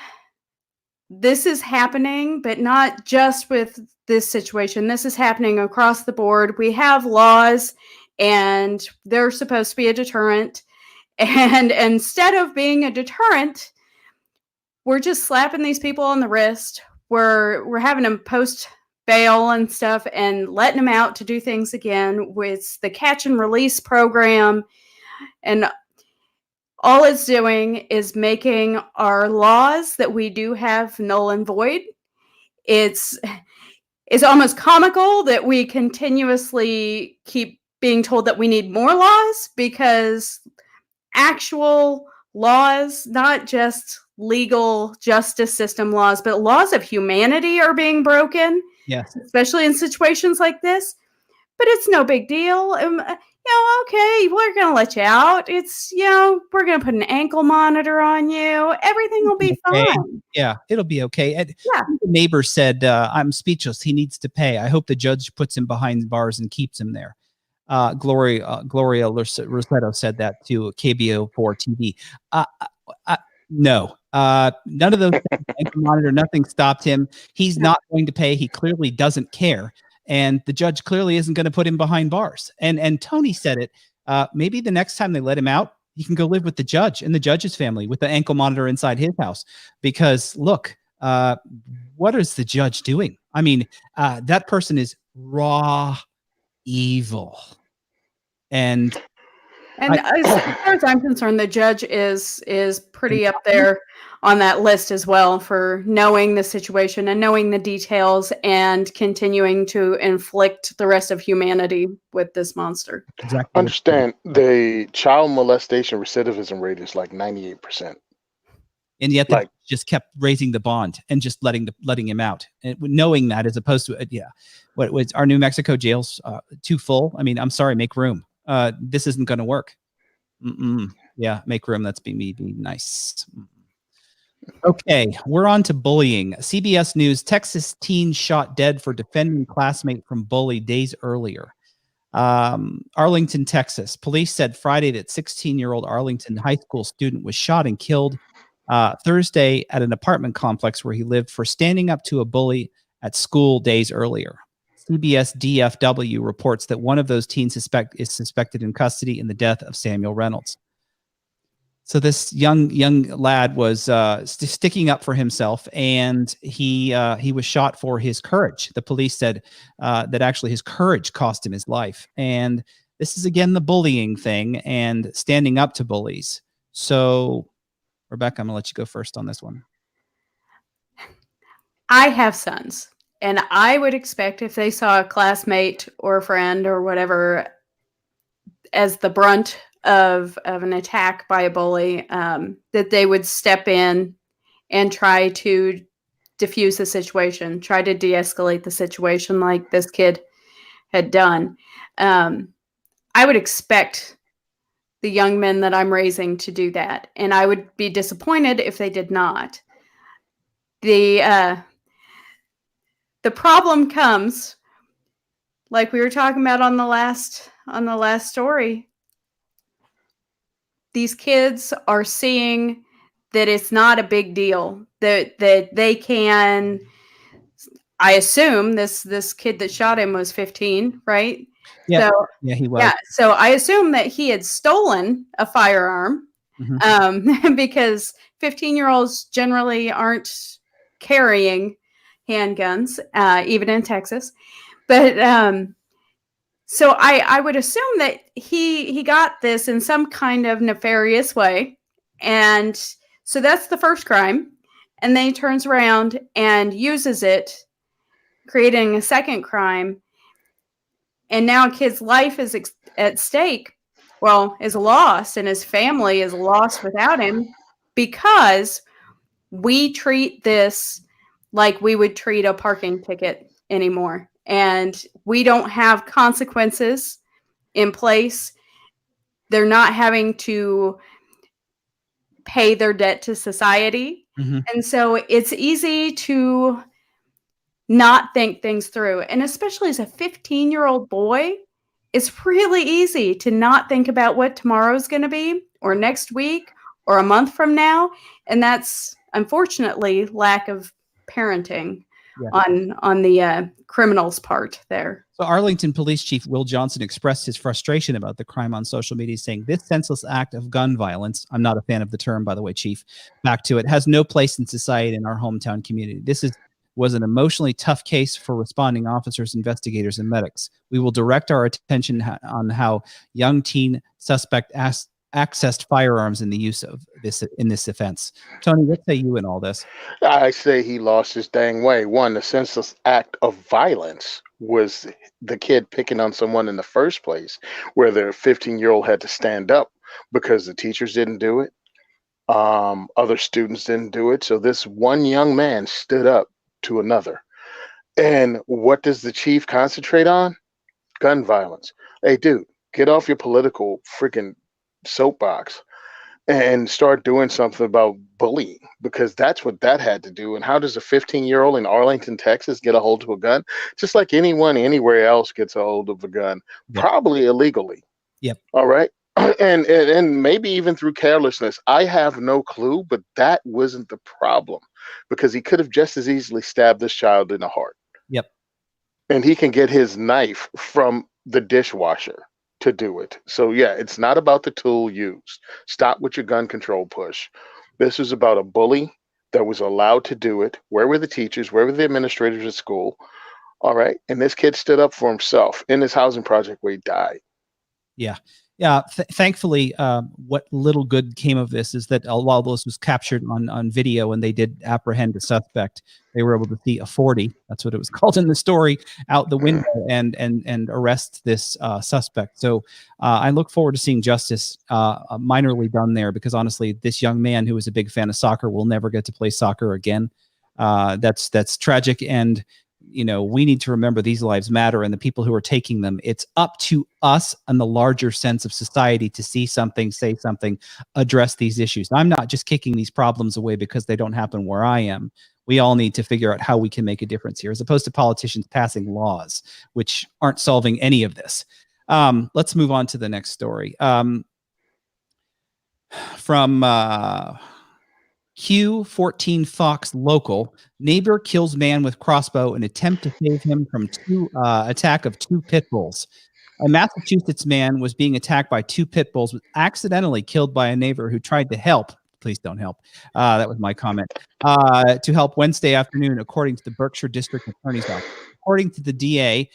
this is happening, but not just with this situation. This is happening across the board. We have laws, and they're supposed to be a deterrent. And instead of being a deterrent, we're just slapping these people on the wrist. We're having them post bail and stuff and letting them out to do things again with the catch and release program. And all it's doing is making our laws that we do have null and void. It's almost comical that we continuously keep being told that we need more laws, because actual laws, not just legal justice system laws, but laws of humanity are being broken. Yes. Especially in situations like this. But it's no big deal. Okay, we're going to let you out. It's, we're going to put an ankle monitor on you. Everything will be fine. Yeah, it'll be okay. And yeah. The neighbor said, I'm speechless. He needs to pay. I hope the judge puts him behind bars and keeps him there. Gloria Rossetto said that to KBO4 TV. No, none of those things, ankle monitor, nothing stopped him. He's not going to pay. He clearly doesn't care. And the judge clearly isn't going to put him behind bars. And Tony said it. Maybe the next time they let him out, he can go live with the judge and the judge's family with the ankle monitor inside his house. Because look, what is the judge doing? I mean, that person is raw evil. And as far as I'm concerned, the judge is pretty up there on that list as well, for knowing the situation and knowing the details and continuing to inflict the rest of humanity with this monster. Exactly. Understand, the child molestation recidivism rate is like 98%. And yet they just kept raising the bond and just letting him out, and knowing that, as opposed to what was our New Mexico jails too full? I mean, I'm sorry, make room. This isn't going to work. Yeah, make room. That's be nice. Okay, we're on to bullying. CBS News: Texas teen shot dead for defending classmate from bully days earlier. Arlington, Texas. Police said Friday that 16-year-old Arlington high school student was shot and killed Thursday at an apartment complex where he lived for standing up to a bully at school days earlier. CBS DFW reports that one of those teens is suspected in custody in the death of Samuel Reynolds. So this young lad was sticking up for himself, and he was shot for his courage. The police said that actually his courage cost him his life. And this is, again, the bullying thing and standing up to bullies. So, Rebecca, I'm going to let you go first on this one. I have sons, and I would expect if they saw a classmate or a friend or whatever as the brunt of an attack by a bully, that they would step in and try to diffuse the situation, try to de-escalate the situation like this kid had done. I would expect the young men that I'm raising to do that, and I would be disappointed if they did not. The problem comes, like we were talking about on the last story. These kids are seeing that it's not a big deal, that they can. I assume this kid that shot him was 15, right? Yeah, so, he was. Yeah, so I assume that he had stolen a firearm, because 15-year-olds generally aren't carrying handguns, even in Texas. But so I would assume that he got this in some kind of nefarious way. And so that's the first crime. And then he turns around and uses it, creating a second crime. And now a kid's life is at stake, is lost, and his family is lost without him, because we treat this like we would treat a parking ticket anymore. and we don't have consequences in place. They're not having to pay their debt to society. And so it's easy to not think things through. And especially as a 15-year-old boy, it's really easy to not think about what tomorrow's going to be, or next week, or a month from now. And that's unfortunately lack of parenting on the criminal's part there. So Arlington Police Chief Will Johnson expressed his frustration about the crime on social media, saying, "This senseless act of gun violence," I'm not a fan of the term, by the way, Chief, back to it, "has no place in society in our hometown community. This was an emotionally tough case for responding officers, investigators, and medics. We will direct our attention on how young teen suspect accessed firearms in the use of this offense." Tony, what say you in all this? I say he lost his dang way. One, the senseless act of violence was the kid picking on someone in the first place, where the 15-year-old had to stand up because the teachers didn't do it. Other students didn't do it. So this one young man stood up to another. And what does the chief concentrate on? Gun violence. Hey, dude, get off your political freaking soapbox and start doing something about bullying, because that's what that had to do. And how does a 15-year-old in Arlington, Texas get a hold of a gun? Just like anyone anywhere else gets a hold of a gun, probably illegally. Yep. All right. And maybe even through carelessness. I have no clue, but that wasn't the problem, because he could have just as easily stabbed this child in the heart. Yep. And he can get his knife from the dishwasher to do it. So yeah, it's not about the tool used. Stop with your gun control push. This was about a bully that was allowed to do it. Where were the teachers? Where were the administrators at school? All right. And this kid stood up for himself in this housing project where he died. Yeah. Yeah, thankfully, what little good came of this is that while this was captured on video and they did apprehend the suspect, they were able to see a 40, that's what it was called in the story, out the window and arrest this suspect. So I look forward to seeing justice minorly done there, because honestly, this young man who was a big fan of soccer will never get to play soccer again. That's tragic. And we need to remember these lives matter, and the people who are taking them, it's up to us and the larger sense of society to see something, say something, address these issues. I'm not just kicking these problems away because they don't happen where I am. We all need to figure out how we can make a difference here, as opposed to politicians passing laws, which aren't solving any of this. Let's move on to the next story. From Q14 Fox Local, neighbor kills man with crossbow in attempt to save him from attack of two pit bulls. A Massachusetts man was being attacked by two pit bulls, was accidentally killed by a neighbor who tried to help. Please don't help. That was my comment. To help Wednesday afternoon, according to the Berkshire District Attorney's Office. According to the DA,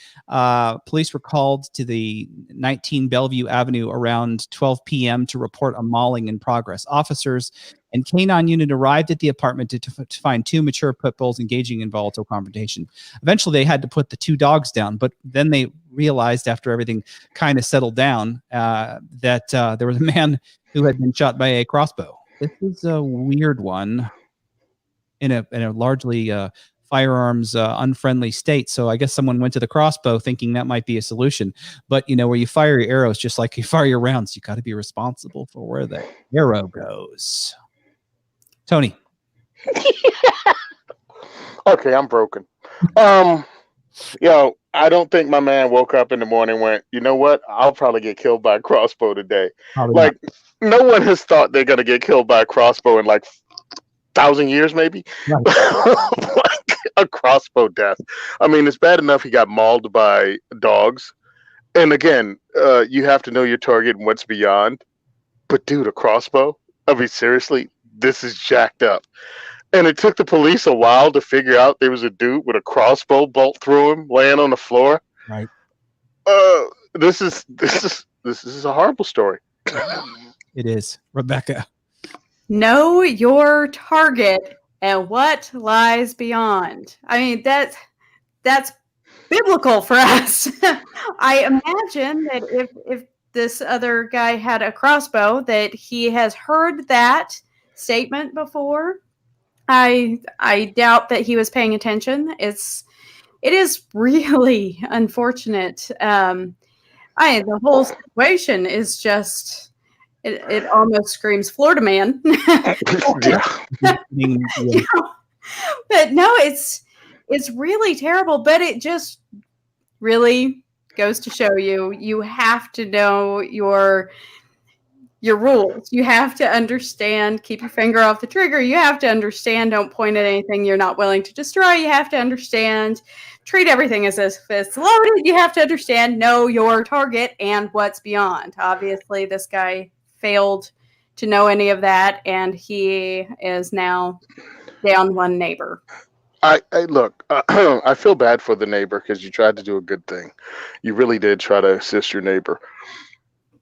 police were called to the 19 Bellevue Avenue around 12 p.m. to report a mauling in progress. Officers and K-9 unit arrived at the apartment to find two mature pit bulls engaging in volatile confrontation. Eventually, they had to put the two dogs down, but then they realized after everything kind of settled down that there was a man who had been shot by a crossbow. This is a weird one in a largely firearms unfriendly state. So I guess someone went to the crossbow thinking that might be a solution. But where you fire your arrows, just like you fire your rounds, you got to be responsible for where the arrow goes. Tony. Okay, I'm broken. I don't think my man woke up in the morning and went, you know what? I'll probably get killed by a crossbow today. Probably no one has thought they're going to get killed by a crossbow in 1,000 years, maybe. Right. A crossbow death. I mean, it's bad enough he got mauled by dogs. And again, you have to know your target and what's beyond. But dude, a crossbow? I mean, seriously, this is jacked up. And it took the police a while to figure out there was a dude with a crossbow bolt through him, laying on the floor. Right. This is a horrible story. It is. Rebecca. Know your target and what lies beyond. I mean, that's biblical for us. I imagine that if this other guy had a crossbow, that he has heard that statement before. I doubt that he was paying attention. It's it is really unfortunate. The whole situation is just, it almost screams Florida man. But no, it's really terrible, but it just really goes to show you have to know your rules. You have to understand, keep your finger off the trigger. You have to understand, don't point at anything you're not willing to destroy. You have to understand, treat everything as if it's loaded. You have to understand, know your target and what's beyond. Obviously, this guy failed to know any of that, and he is now down one neighbor. I look, I feel bad for the neighbor because you tried to do a good thing. You really did try to assist your neighbor.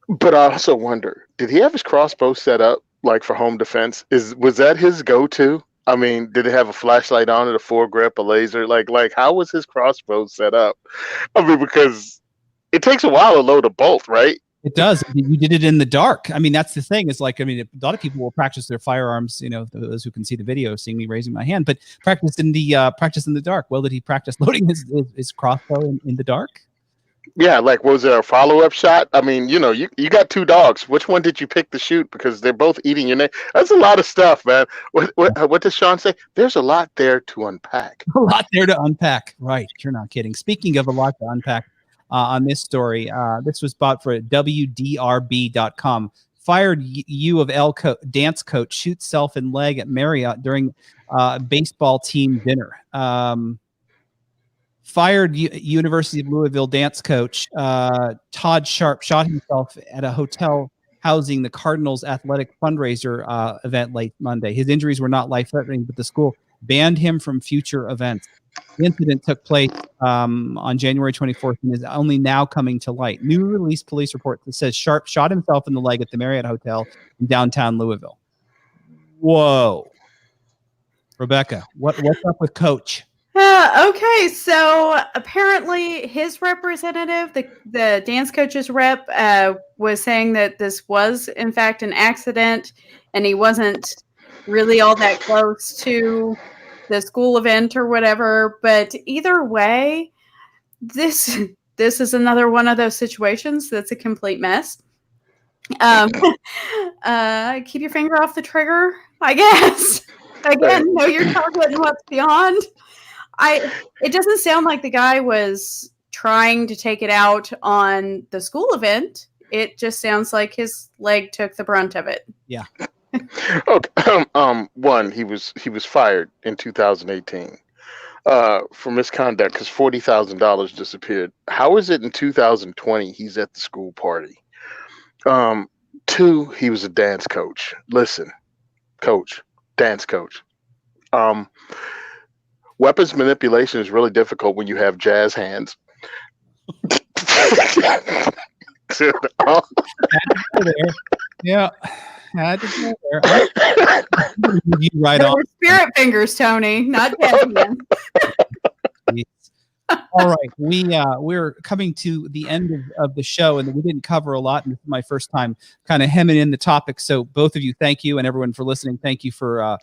But I also wonder, did he have his crossbow set up like for home defense? Was that his go-to? I mean, did it have a flashlight on it, a foregrip, a laser? Like how was his crossbow set up? I mean, because it takes a while to load a bolt, right? It does. You did it in the dark. I mean, that's the thing. Is like, I mean, a lot of people will practice their firearms. You know, those who can see the video, seeing me raising my hand, but practice in the dark. Well, did he practice loading his crossbow in the dark? Yeah, like, was there a follow-up shot? I mean, you got two dogs. Which one did you pick to shoot? Because they're both eating your name. That's a lot of stuff, man. What does Sean say? There's a lot there to unpack. A lot there to unpack. Right. You're not kidding. Speaking of a lot to unpack on this story, this was bought for WDRB.com. Fired U of L dance coach shoots self in leg at Marriott during baseball team dinner. Fired University of Louisville dance coach Todd Sharp shot himself at a hotel housing the Cardinals athletic fundraiser event late Monday. His injuries were not life-threatening, but the school banned him from future events. The incident took place on January 24th and is only now coming to light. New release police report that says Sharp shot himself in the leg at the Marriott Hotel in downtown Louisville. Whoa. Rebecca, what's up with Coach? Okay, so apparently his representative, the dance coach's rep, was saying that this was, in fact, an accident, and he wasn't really all that close to the school event or whatever. But either way, this is another one of those situations that's a complete mess. Keep your finger off the trigger, I guess. Again, know your target and what's beyond. It doesn't sound like the guy was trying to take it out on the school event. It just sounds like his leg took the brunt of it. Yeah. Okay. One, he was fired in 2018 for misconduct because $40,000 disappeared. How is it in 2020 he's at the school party? Two, he was a dance coach. Listen, coach, dance coach. Weapons manipulation is really difficult when you have jazz hands. Yeah. Had to go there. You right Those on. were spirit fingers, Tony, not jazz hands. All right, we're coming to the end of the show, and we didn't cover a lot. And this is my first time kind of hemming in the topic. So both of you, thank you, and everyone for listening. Thank you for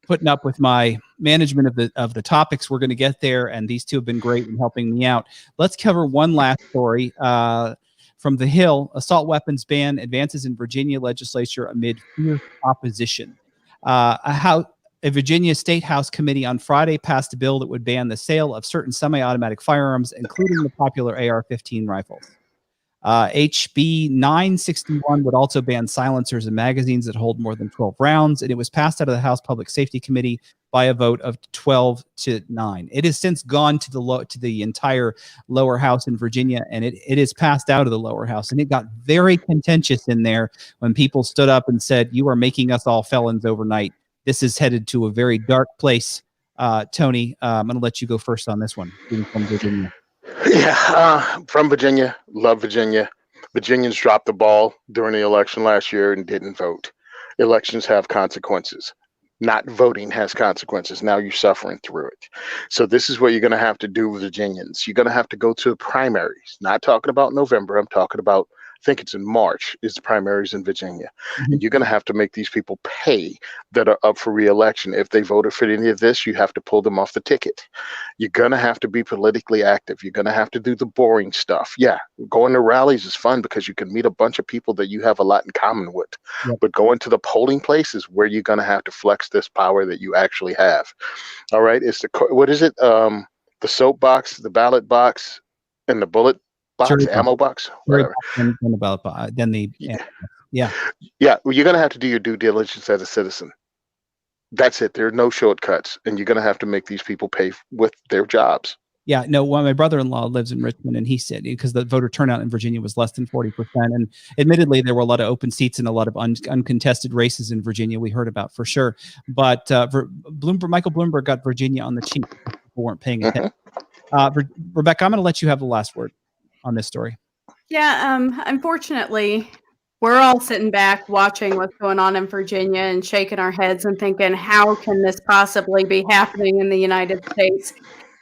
putting up with my management of the topics. We're going to get there, and these two have been great in helping me out. Let's cover one last story from The Hill. Assault weapons ban advances in Virginia legislature amid fierce opposition. A Virginia State House committee on Friday passed a bill that would ban the sale of certain semi-automatic firearms, including the popular AR-15 rifles. HB 961 would also ban silencers and magazines that hold more than 12 rounds, and it was passed out of the House Public Safety Committee by a vote of 12-9. It has since gone to the entire lower house in Virginia, and it is passed out of the lower house, and it got very contentious in there when people stood up and said, "You are making us all felons overnight. This is headed to a very dark place." Tony, I'm going to let you go first on this one, being from Virginia. Yeah, from Virginia, love Virginia. Virginians dropped the ball during the election last year and didn't vote. Elections have consequences. Not voting has consequences. Now you're suffering through it. So this is what you're going to have to do with Virginians. You're going to have to go to primaries. Not talking about November. I'm talking about think it's in March, is the primaries in Virginia. And you're going to have to make these people pay that are up for re-election. If they voted for any of this, you have to pull them off the ticket. You're going to have to be politically active. You're going to have to do the boring stuff. Yeah, going to rallies is fun because you can meet a bunch of people that you have a lot in common with. Yep. But going to the polling place is where you're going to have to flex this power that you actually have. All right, it's what is it? The soapbox, the ballot box, and the bullet box, ammo box, whatever. Then the ballot box, then the yeah. Well, you're going to have to do your due diligence as a citizen. That's it. There are no shortcuts, and you're going to have to make these people pay with their jobs. Yeah, no. Well, my brother-in-law lives in Richmond, and he said because the voter turnout in Virginia was less than 40%, and admittedly there were a lot of open seats and a lot of uncontested races in Virginia. We heard about for sure, but Michael Bloomberg got Virginia on the cheap. People weren't paying attention. Rebecca, I'm going to let you have the last word on this story. Yeah, unfortunately, we're all sitting back watching what's going on in Virginia and shaking our heads and thinking, how can this possibly be happening in the United States?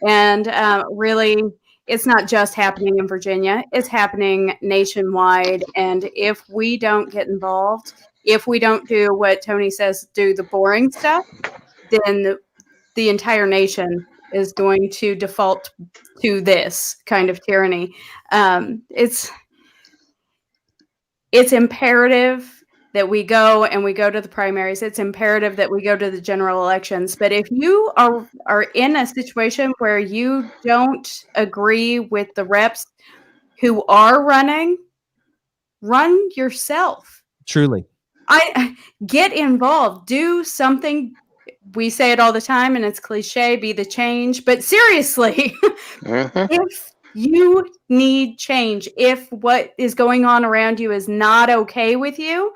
And really, it's not just happening in Virginia. It's happening nationwide. And if we don't get involved, if we don't do what Tony says, do the boring stuff, then the entire nation is going to default to this kind of tyranny. It's imperative that we go to the primaries. It's imperative that we go to the general elections. But if you are in a situation where you don't agree with the reps who are running, run yourself. Truly. I get involved. Do something. We say it all the time, and it's cliche, be the change. But seriously, if you need change, if what is going on around you is not okay with you,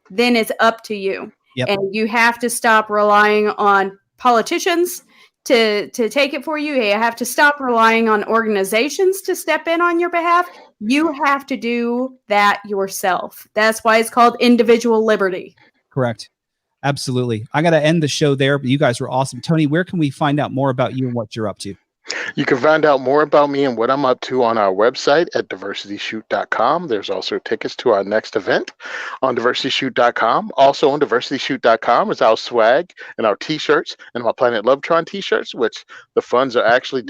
then it's up to you. Yep. And you have to stop relying on politicians to take it for you. You have to stop relying on organizations to step in on your behalf. You have to do that yourself. That's why it's called individual liberty. Correct. Absolutely. I got to end the show there, but you guys were awesome. Tony, where can we find out more about you and what you're up to? You can find out more about me and what I'm up to on our website at diversityshoot.com. There's also tickets to our next event on diversityshoot.com. Also on diversityshoot.com is our swag and our t-shirts and my Planet Lovetron t-shirts, which the funds are actually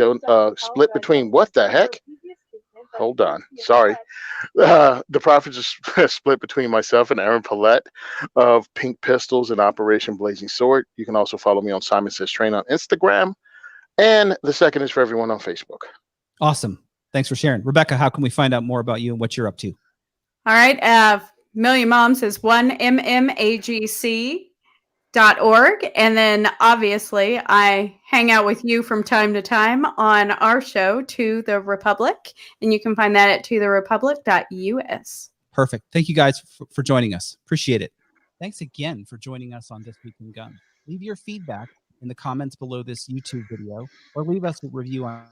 split between what the heck? Hold on. Sorry. The profits are split between myself and Aaron Paulette of Pink Pistols and Operation Blazing Sword. You can also follow me on Simon Says Train on Instagram. And the second is for everyone on Facebook. Awesome. Thanks for sharing. Rebecca, how can we find out more about you and what you're up to? All right. Million Moms is 1mmagc.org. And then obviously I hang out with you from time to time on our show, To the Republic. And you can find that at totherepublic.us. Perfect. Thank you guys for joining us. Appreciate it. Thanks again for joining us on This Week in Gun. Leave your feedback in the comments below this YouTube video, or leave us a review on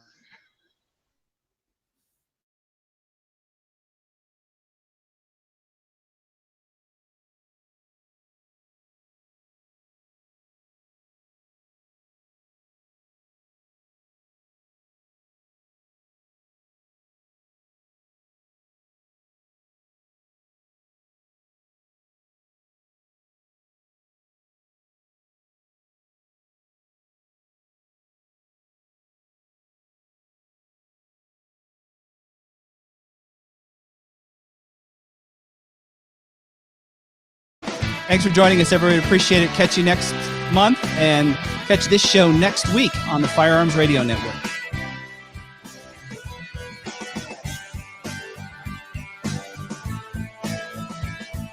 Thanks for joining us, everybody. Appreciate it. Catch you next month and catch this show next week on the Firearms Radio Network.